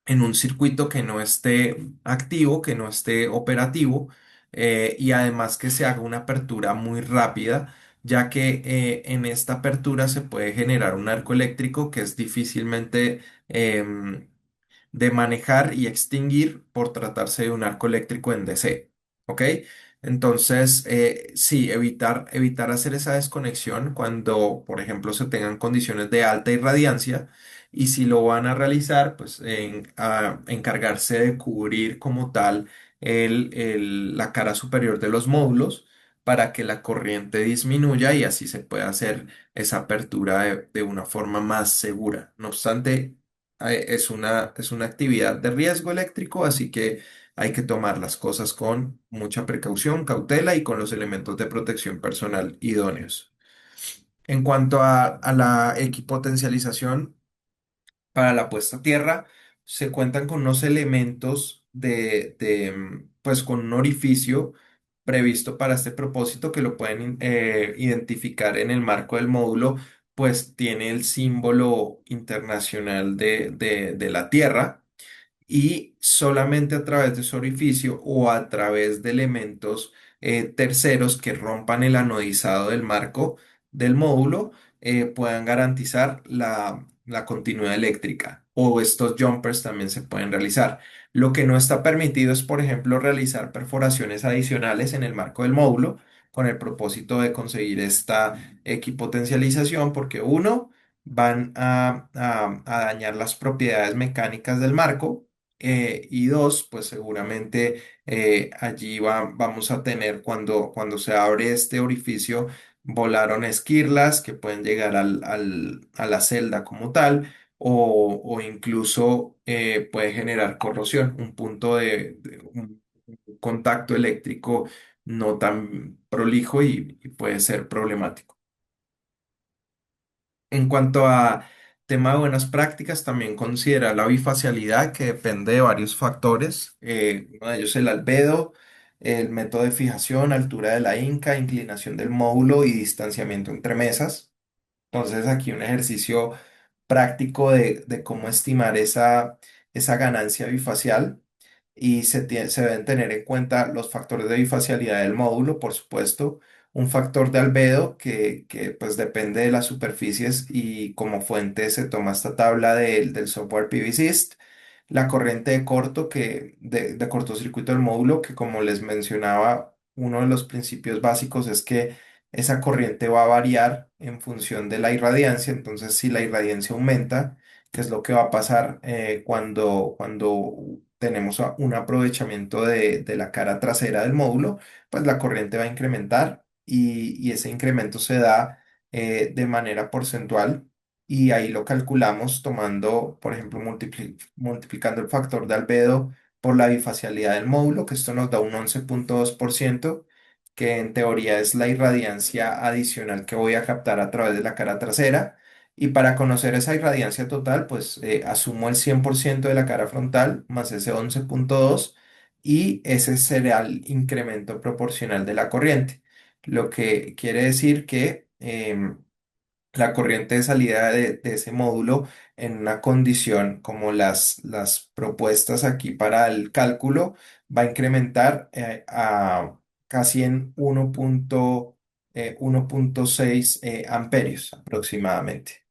un circuito que no esté activo, que no esté operativo, y además que se haga una apertura muy rápida, ya que en esta apertura se puede generar un arco eléctrico que es difícilmente de manejar y extinguir por tratarse de un arco eléctrico en DC. ¿Ok? Entonces, sí, evitar hacer esa desconexión cuando, por ejemplo, se tengan condiciones de alta irradiancia y si lo van a realizar, pues encargarse de cubrir como tal la cara superior de los módulos para que la corriente disminuya y así se pueda hacer esa apertura de una forma más segura. No obstante, es una actividad de riesgo eléctrico, así que hay que tomar las cosas con mucha precaución, cautela y con los elementos de protección personal idóneos. En cuanto a la equipotencialización para la puesta a tierra, se cuentan con unos elementos pues con un orificio previsto para este propósito que lo pueden identificar en el marco del módulo, pues tiene el símbolo internacional de la Tierra y solamente a través de su orificio o a través de elementos terceros que rompan el anodizado del marco del módulo puedan garantizar la continuidad eléctrica o estos jumpers también se pueden realizar. Lo que no está permitido es, por ejemplo, realizar perforaciones adicionales en el marco del módulo con el propósito de conseguir esta equipotencialización porque uno, van a dañar las propiedades mecánicas del marco y dos, pues seguramente allí vamos a tener cuando se abre este orificio, volaron esquirlas que pueden llegar a la celda como tal o incluso puede generar corrosión, un punto de un contacto eléctrico no tan prolijo y puede ser problemático. En cuanto a tema de buenas prácticas, también considera la bifacialidad que depende de varios factores. Uno de ellos el albedo, el método de fijación, altura de la inca, inclinación del módulo y distanciamiento entre mesas. Entonces aquí un ejercicio práctico de cómo estimar esa ganancia bifacial y se deben tener en cuenta los factores de bifacialidad del módulo, por supuesto, un factor de albedo que pues depende de las superficies y como fuente se toma esta tabla del software PVSys, la corriente de de cortocircuito del módulo, que como les mencionaba, uno de los principios básicos es que esa corriente va a variar en función de la irradiancia, entonces si la irradiancia aumenta, que es lo que va a pasar cuando tenemos un aprovechamiento de la cara trasera del módulo, pues la corriente va a incrementar y ese incremento se da de manera porcentual y ahí lo calculamos tomando, por ejemplo, multiplicando el factor de albedo por la bifacialidad del módulo, que esto nos da un 11,2%, que en teoría es la irradiancia adicional que voy a captar a través de la cara trasera. Y para conocer esa irradiancia total, pues asumo el 100% de la cara frontal más ese 11,2 y ese será el incremento proporcional de la corriente. Lo que quiere decir que la corriente de salida de ese módulo en una condición como las propuestas aquí para el cálculo va a incrementar a casi en 1,6 amperios aproximadamente.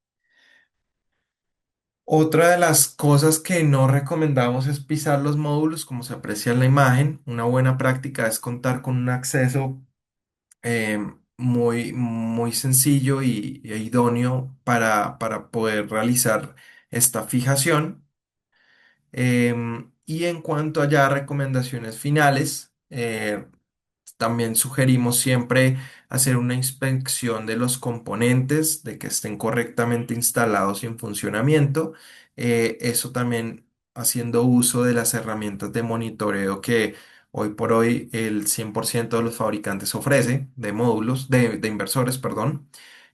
Otra de las cosas que no recomendamos es pisar los módulos, como se aprecia en la imagen. Una buena práctica es contar con un acceso muy sencillo e idóneo para poder realizar esta fijación. Y en cuanto a ya recomendaciones finales, también sugerimos siempre hacer una inspección de los componentes, de que estén correctamente instalados y en funcionamiento. Eso también haciendo uso de las herramientas de monitoreo que hoy por hoy el 100% de los fabricantes ofrece, de módulos, de inversores, perdón.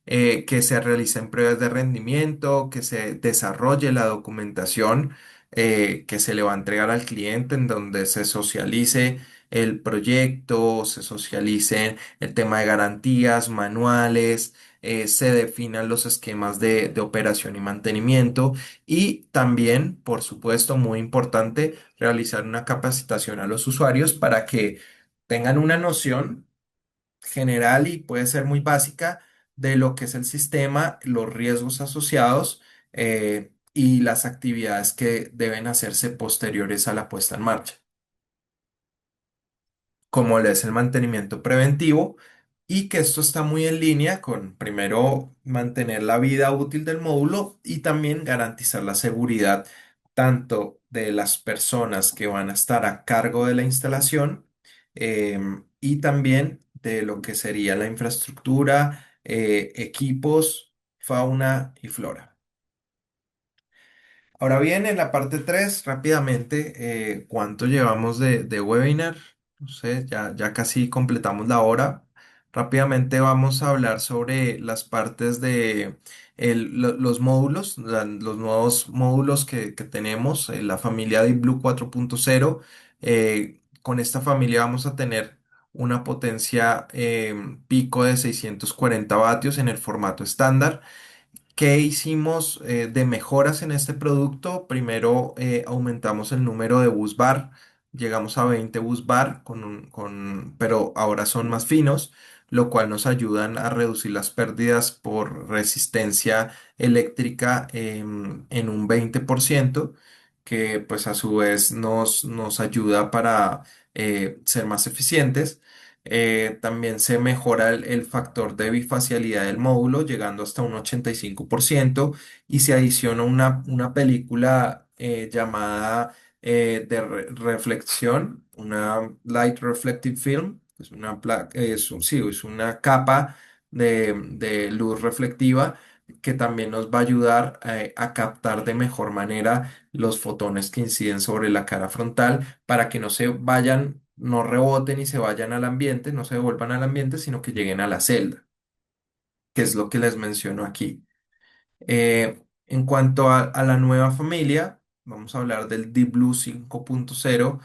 Que se realicen pruebas de rendimiento, que se desarrolle la documentación que se le va a entregar al cliente en donde se socialice el proyecto, se socialice el tema de garantías, manuales, se definan los esquemas de operación y mantenimiento y también, por supuesto, muy importante, realizar una capacitación a los usuarios para que tengan una noción general y puede ser muy básica de lo que es el sistema, los riesgos asociados y las actividades que deben hacerse posteriores a la puesta en marcha. como lo es el mantenimiento preventivo, y que esto está muy en línea con, primero, mantener la vida útil del módulo y también garantizar la seguridad tanto de las personas que van a estar a cargo de la instalación, y también de lo que sería la infraestructura, equipos, fauna y flora. Ahora bien, en la parte 3 rápidamente, ¿cuánto llevamos de webinar? No sé, ya casi completamos la hora. Rápidamente vamos a hablar sobre las partes de los módulos, los nuevos módulos que tenemos, la familia de Blue 4.0. Con esta familia vamos a tener una potencia pico de 640 vatios en el formato estándar. ¿Qué hicimos de mejoras en este producto? Primero, aumentamos el número de bus bar, llegamos a 20 bus bar, pero ahora son más finos, lo cual nos ayudan a reducir las pérdidas por resistencia eléctrica en un 20%, que pues a su vez nos ayuda para ser más eficientes. También se mejora el factor de bifacialidad del módulo, llegando hasta un 85%, y se adiciona una película llamada reflexión, una Light Reflective Film. Es una, sí, es una capa de luz reflectiva que también nos va a ayudar a captar de mejor manera los fotones que inciden sobre la cara frontal, para que no se vayan, no reboten y se vayan al ambiente, no se devuelvan al ambiente, sino que lleguen a la celda, que es lo que les menciono aquí. En cuanto a la nueva familia, vamos a hablar del Deep Blue 5.0,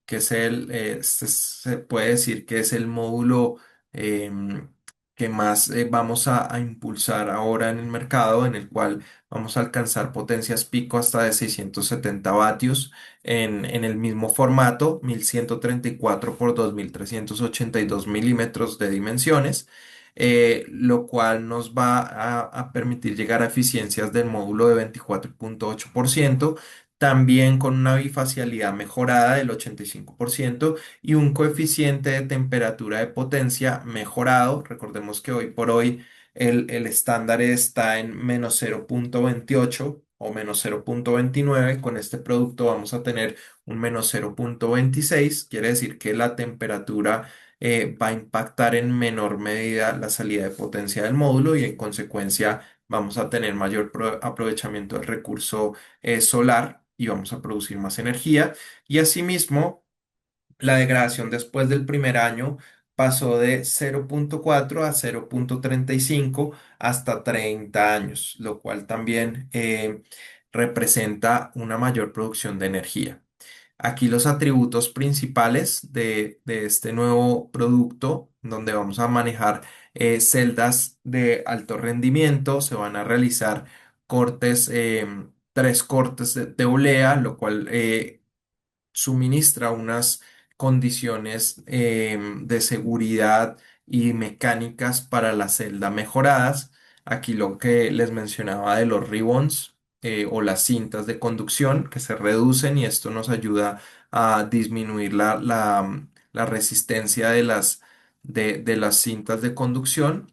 que es se puede decir que es el módulo que más vamos a impulsar ahora en el mercado, en el cual vamos a alcanzar potencias pico hasta de 670 vatios en el mismo formato, 1134 por 2382 milímetros de dimensiones, lo cual nos va a permitir llegar a eficiencias del módulo de 24,8%, también con una bifacialidad mejorada del 85% y un coeficiente de temperatura de potencia mejorado. Recordemos que hoy por hoy el estándar está en -0,28 o -0,29. Con este producto vamos a tener un -0,26. Quiere decir que la temperatura va a impactar en menor medida la salida de potencia del módulo, y en consecuencia vamos a tener mayor aprovechamiento del recurso solar y vamos a producir más energía. Y asimismo, la degradación después del primer año pasó de 0,4 a 0,35 hasta 30 años, lo cual también representa una mayor producción de energía. Aquí los atributos principales de este nuevo producto, donde vamos a manejar celdas de alto rendimiento, se van a realizar cortes, tres cortes de olea, lo cual suministra unas condiciones de seguridad y mecánicas para la celda mejoradas. Aquí lo que les mencionaba de los ribbons, o las cintas de conducción que se reducen, y esto nos ayuda a disminuir la resistencia de las cintas de conducción.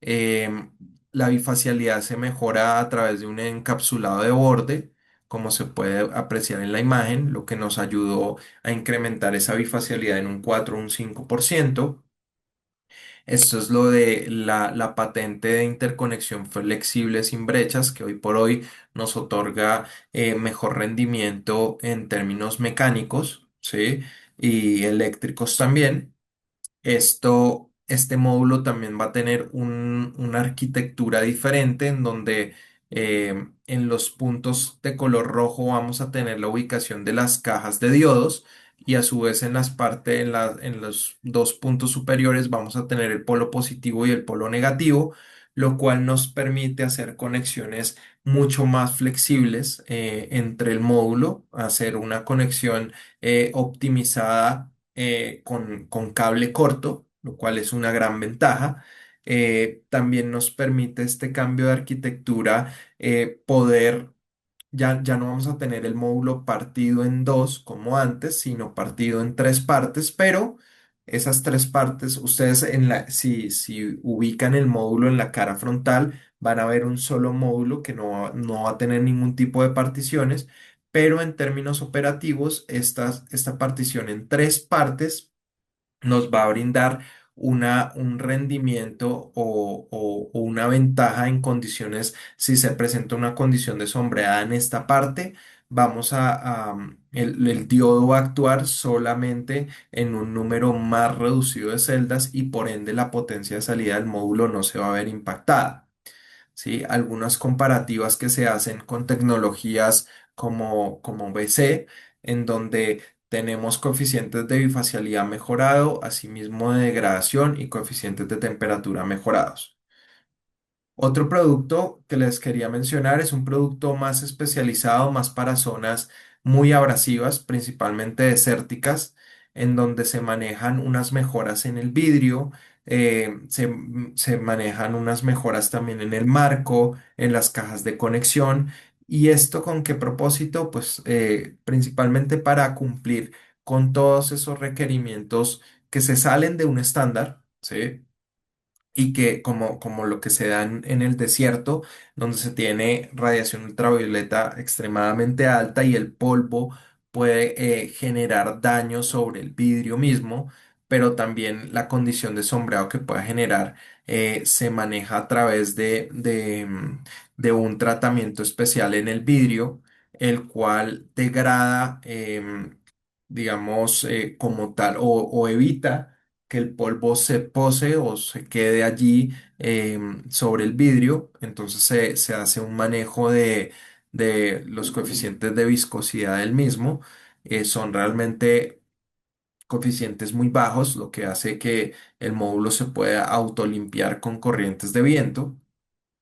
Em, la bifacialidad se mejora a través de un encapsulado de borde, como se puede apreciar en la imagen, lo que nos ayudó a incrementar esa bifacialidad en un 4 o un 5%. Esto es lo de la patente de interconexión flexible sin brechas, que hoy por hoy nos otorga mejor rendimiento en términos mecánicos, ¿sí? Y eléctricos también. Este módulo también va a tener una arquitectura diferente, en donde en los puntos de color rojo vamos a tener la ubicación de las cajas de diodos, y a su vez en las partes, en los dos puntos superiores vamos a tener el polo positivo y el polo negativo, lo cual nos permite hacer conexiones mucho más flexibles entre el módulo, hacer una conexión optimizada con cable corto, lo cual es una gran ventaja. También nos permite este cambio de arquitectura, poder, ya no vamos a tener el módulo partido en dos como antes, sino partido en tres partes, pero esas tres partes, ustedes si ubican el módulo en la cara frontal, van a ver un solo módulo que no va a tener ningún tipo de particiones, pero en términos operativos, esta partición en tres partes nos va a brindar un rendimiento o una ventaja en condiciones, si se presenta una condición de sombreada en esta parte, el diodo va a actuar solamente en un número más reducido de celdas y por ende la potencia de salida del módulo no se va a ver impactada. ¿Sí? Algunas comparativas que se hacen con tecnologías como BC, en donde tenemos coeficientes de bifacialidad mejorado, asimismo de degradación y coeficientes de temperatura mejorados. Otro producto que les quería mencionar es un producto más especializado, más para zonas muy abrasivas, principalmente desérticas, en donde se manejan unas mejoras en el vidrio, se manejan unas mejoras también en el marco, en las cajas de conexión. ¿Y esto con qué propósito? Pues principalmente para cumplir con todos esos requerimientos que se salen de un estándar, ¿sí? Y que como lo que se da en el desierto, donde se tiene radiación ultravioleta extremadamente alta y el polvo puede generar daño sobre el vidrio mismo, pero también la condición de sombreado que pueda generar se maneja a través de un tratamiento especial en el vidrio, el cual degrada, digamos, como tal, o evita que el polvo se pose o se quede allí sobre el vidrio. Entonces se hace un manejo de los coeficientes de viscosidad del mismo. Son realmente coeficientes muy bajos, lo que hace que el módulo se pueda autolimpiar con corrientes de viento.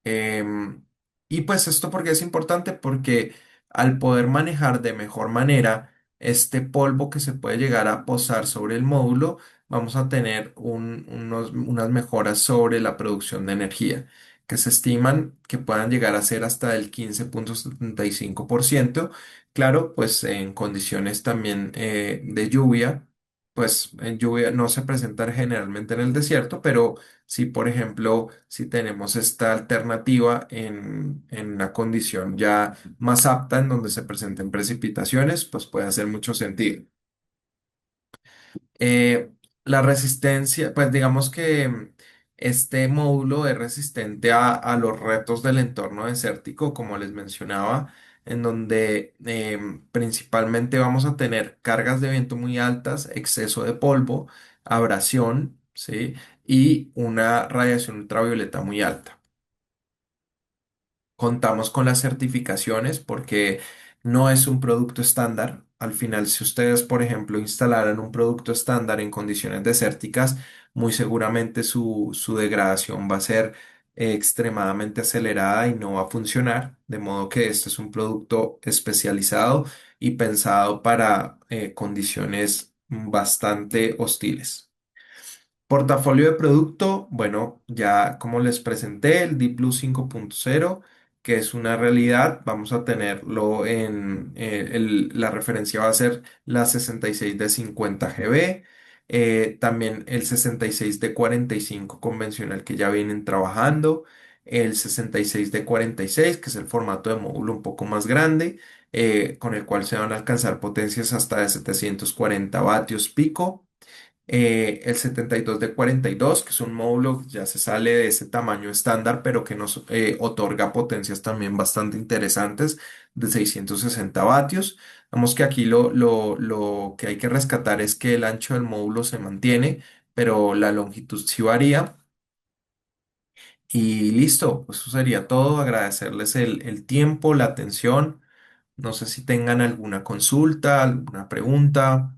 Em, y pues esto porque es importante, porque al poder manejar de mejor manera este polvo que se puede llegar a posar sobre el módulo, vamos a tener unas mejoras sobre la producción de energía, que se estiman que puedan llegar a ser hasta el 15,75%. Claro, pues en condiciones también de lluvia, pues en lluvia no se presentan generalmente en el desierto, pero si, por ejemplo, si tenemos esta alternativa en una condición ya más apta en donde se presenten precipitaciones, pues puede hacer mucho sentido. Eh, la resistencia, pues digamos que este módulo es resistente a los retos del entorno desértico, como les mencionaba, en donde principalmente vamos a tener cargas de viento muy altas, exceso de polvo, abrasión, ¿sí? Y una radiación ultravioleta muy alta. Contamos con las certificaciones porque no es un producto estándar. Al final, si ustedes, por ejemplo, instalaran un producto estándar en condiciones desérticas, muy seguramente su degradación va a ser extremadamente acelerada y no va a funcionar. De modo que este es un producto especializado y pensado para condiciones bastante hostiles. Portafolio de producto, bueno, ya como les presenté, el Deep Blue 5.0, que es una realidad, vamos a tenerlo la referencia va a ser la 66 de 50 GB, también el 66 de 45 convencional que ya vienen trabajando, el 66 de 46, que es el formato de módulo un poco más grande, con el cual se van a alcanzar potencias hasta de 740 vatios pico, el 72 de 42, que es un módulo que ya se sale de ese tamaño estándar, pero que nos otorga potencias también bastante interesantes de 660 vatios. Vemos que aquí lo que hay que rescatar es que el ancho del módulo se mantiene, pero la longitud sí varía. Y listo, pues eso sería todo. Agradecerles el tiempo, la atención. No sé si tengan alguna consulta, alguna pregunta.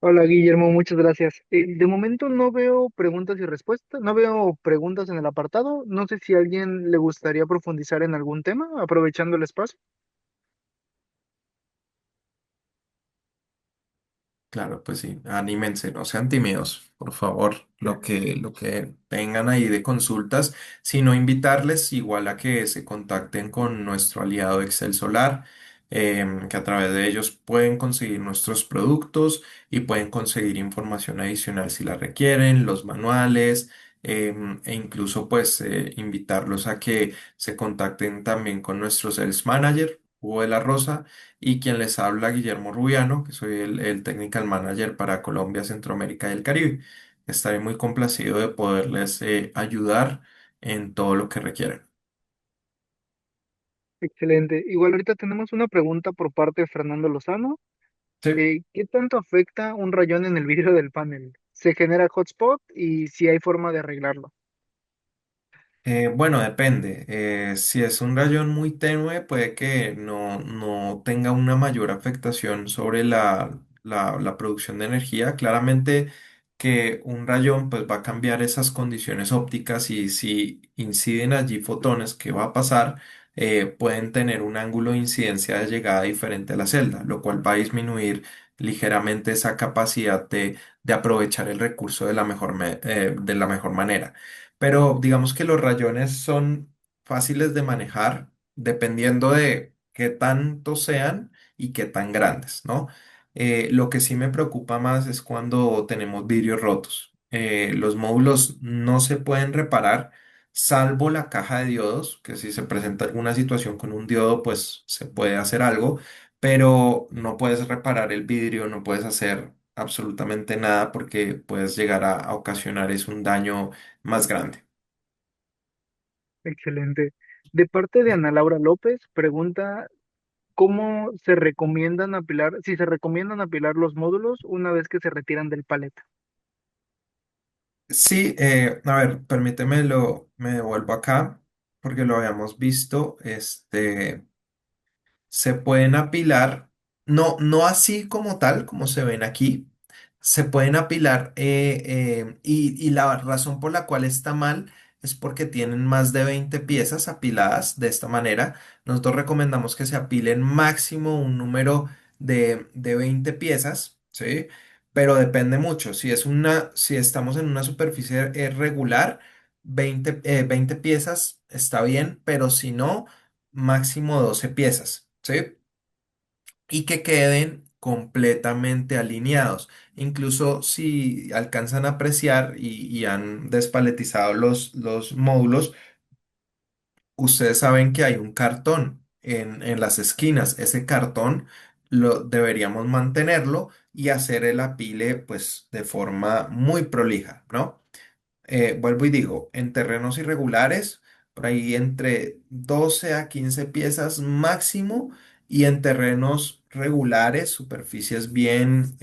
Hola Guillermo, muchas gracias. De momento no veo preguntas y respuestas, no veo preguntas en el apartado. No sé si a alguien le gustaría profundizar en algún tema, aprovechando el espacio.
Claro, pues sí, anímense, no sean tímidos, por favor, lo que tengan ahí de consultas, sino invitarles igual a que se contacten con nuestro aliado Excel Solar. que a través de ellos pueden conseguir nuestros productos y pueden conseguir información adicional si la requieren, los manuales, e incluso pues invitarlos a que se contacten también con nuestro Sales Manager, Hugo de la Rosa, y quien les habla, Guillermo Rubiano, que soy el Technical Manager para Colombia, Centroamérica y el Caribe. Estaré muy complacido de poderles ayudar en todo lo que requieran.
Excelente. Igual ahorita tenemos una pregunta por parte de Fernando Lozano.
Sí.
¿Qué tanto afecta un rayón en el vidrio del panel? ¿Se genera hotspot y si hay forma de arreglarlo?
Bueno, depende. Si es un rayón muy tenue, puede que no tenga una mayor afectación sobre la producción de energía. Claramente que un rayón pues va a cambiar esas condiciones ópticas y si inciden allí fotones, ¿qué va a pasar? Pueden tener un ángulo de incidencia de llegada diferente a la celda, lo cual va a disminuir ligeramente esa capacidad de aprovechar el recurso de la mejor manera. Pero digamos que los rayones son fáciles de manejar dependiendo de qué tanto sean y qué tan grandes, ¿no? Lo que sí me preocupa más es cuando tenemos vidrios rotos. Los módulos no se pueden reparar salvo la caja de diodos, que si se presenta alguna situación con un diodo, pues se puede hacer algo, pero no puedes reparar el vidrio, no puedes hacer absolutamente nada porque puedes llegar a ocasionar es un daño más grande.
Excelente. De parte de Ana Laura López, pregunta ¿cómo se recomiendan apilar, si se recomiendan apilar los módulos una vez que se retiran del palet?
Sí, a ver, me devuelvo acá porque lo habíamos visto. Se pueden apilar, no así como tal, como se ven aquí, se pueden apilar y la razón por la cual está mal es porque tienen más de 20 piezas apiladas de esta manera. Nosotros recomendamos que se apilen máximo un número de 20 piezas, ¿sí? Pero depende mucho. Si estamos en una superficie regular, 20 piezas está bien, pero si no máximo 12 piezas, ¿sí? Y que queden completamente alineados. Incluso si alcanzan a apreciar y han despaletizado los módulos, ustedes saben que hay un cartón en las esquinas. Ese cartón lo deberíamos mantenerlo y hacer el apile pues de forma muy prolija, ¿no? Vuelvo y digo, en terrenos irregulares, por ahí entre 12 a 15 piezas máximo, y en terrenos regulares, superficies bien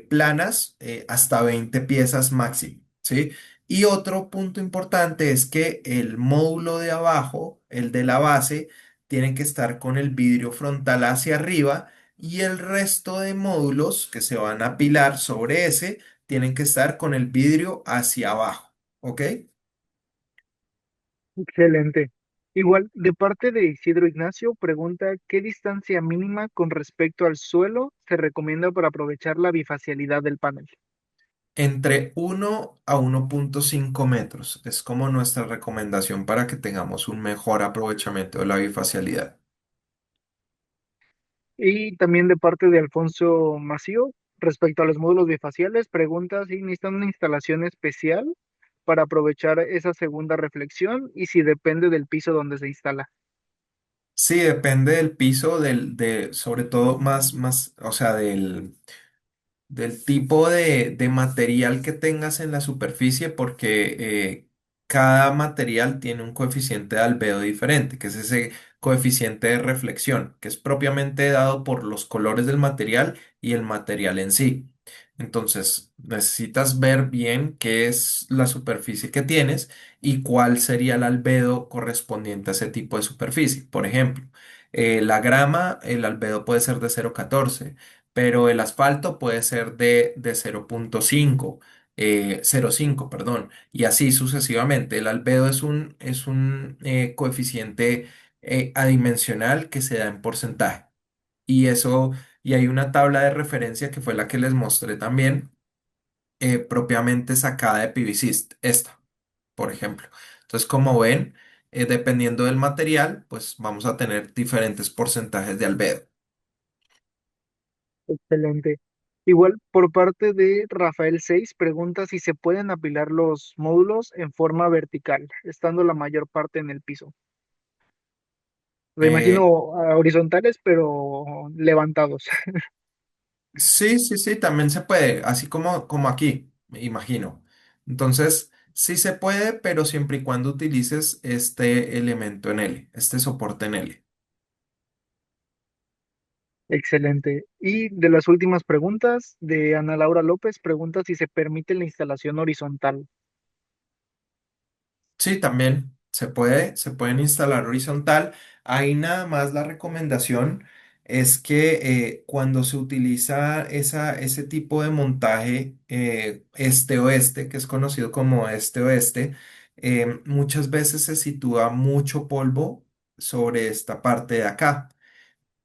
planas, hasta 20 piezas máximo, ¿sí? Y otro punto importante es que el módulo de abajo, el de la base, tiene que estar con el vidrio frontal hacia arriba y el resto de módulos que se van a apilar sobre ese tienen que estar con el vidrio hacia abajo, ¿ok?
Excelente. Igual, de parte de Isidro Ignacio, pregunta ¿qué distancia mínima con respecto al suelo se recomienda para aprovechar la bifacialidad del panel?
Entre 1 a 1,5 metros es como nuestra recomendación para que tengamos un mejor aprovechamiento de la bifacialidad.
Y también de parte de Alfonso Mació, respecto a los módulos bifaciales, pregunta si necesitan una instalación especial para aprovechar esa segunda reflexión y si depende del piso donde se instala.
Sí, depende del piso, sobre todo o sea, del tipo de material que tengas en la superficie, porque cada material tiene un coeficiente de albedo diferente, que es ese coeficiente de reflexión, que es propiamente dado por los colores del material y el material en sí. Entonces, necesitas ver bien qué es la superficie que tienes y cuál sería el albedo correspondiente a ese tipo de superficie. Por ejemplo, la grama, el albedo puede ser de 0,14, pero el asfalto puede ser de 0,5, 0,5, perdón, y así sucesivamente. El albedo es un coeficiente adimensional que se da en porcentaje. Y eso, y hay una tabla de referencia que fue la que les mostré también, propiamente sacada de PVSys, esta, por ejemplo. Entonces, como ven, dependiendo del material, pues vamos a tener diferentes porcentajes de albedo.
Excelente. Igual, por parte de Rafael 6 pregunta si se pueden apilar los módulos en forma vertical, estando la mayor parte en el piso. Me imagino
Eh,
horizontales, pero levantados.
sí, sí, sí, también se puede, así como aquí, me imagino. Entonces, sí se puede, pero siempre y cuando utilices este elemento en L, este soporte en L.
Excelente. Y de las últimas preguntas, de Ana Laura López, pregunta si se permite la instalación horizontal.
Sí, también se pueden instalar horizontal. Ahí nada más la recomendación es que cuando se utiliza ese tipo de montaje este-oeste, que es conocido como este-oeste, muchas veces se sitúa mucho polvo sobre esta parte de acá.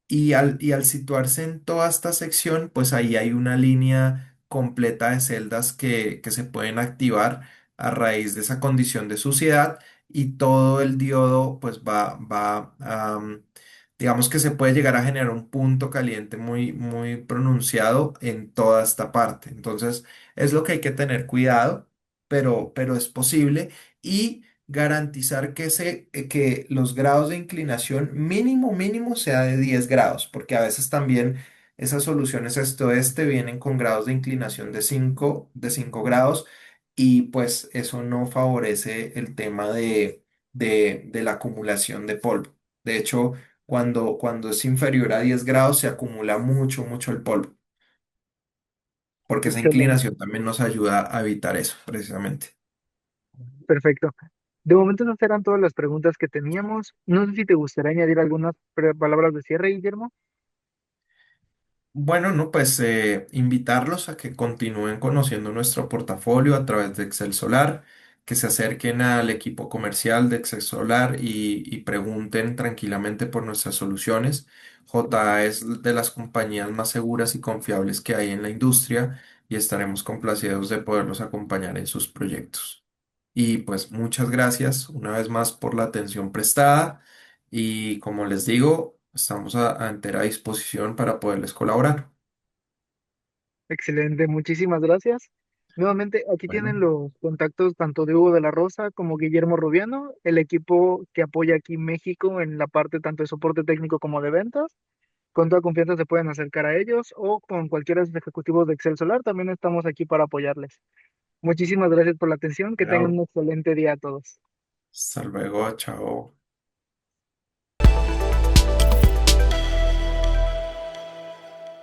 Y al situarse en toda esta sección, pues ahí hay una línea completa de celdas que se pueden activar a raíz de esa condición de suciedad y todo el diodo pues digamos que se puede llegar a generar un punto caliente muy, muy pronunciado en toda esta parte. Entonces es lo que hay que tener cuidado, pero es posible. Y garantizar que los grados de inclinación mínimo sea de 10 grados, porque a veces también esas soluciones este-oeste vienen con grados de inclinación de cinco grados y pues eso no favorece el tema de la acumulación de polvo. De hecho, cuando es inferior a 10 grados se acumula mucho, mucho el polvo, porque esa
Excelente.
inclinación también nos ayuda a evitar eso, precisamente.
Perfecto. De momento esas eran todas las preguntas que teníamos. No sé si te gustaría añadir algunas palabras de cierre, Guillermo.
Bueno, no, pues invitarlos a que continúen conociendo nuestro portafolio a través de Excel Solar, que se acerquen al equipo comercial de Excel Solar y pregunten tranquilamente por nuestras soluciones. JA es de las compañías más seguras y confiables que hay en la industria y estaremos complacidos de poderlos acompañar en sus proyectos. Y pues muchas gracias una vez más por la atención prestada y como les digo, estamos a entera disposición para poderles colaborar.
Excelente, muchísimas gracias. Nuevamente, aquí
Bueno,
tienen los contactos tanto de Hugo de la Rosa como Guillermo Rubiano, el equipo que apoya aquí México en la parte tanto de soporte técnico como de ventas. Con toda confianza se pueden acercar a ellos o con cualquiera de los ejecutivos de Excel Solar. También estamos aquí para apoyarles. Muchísimas gracias por la atención. Que tengan
bueno,
un excelente día a todos.
hasta luego, chao.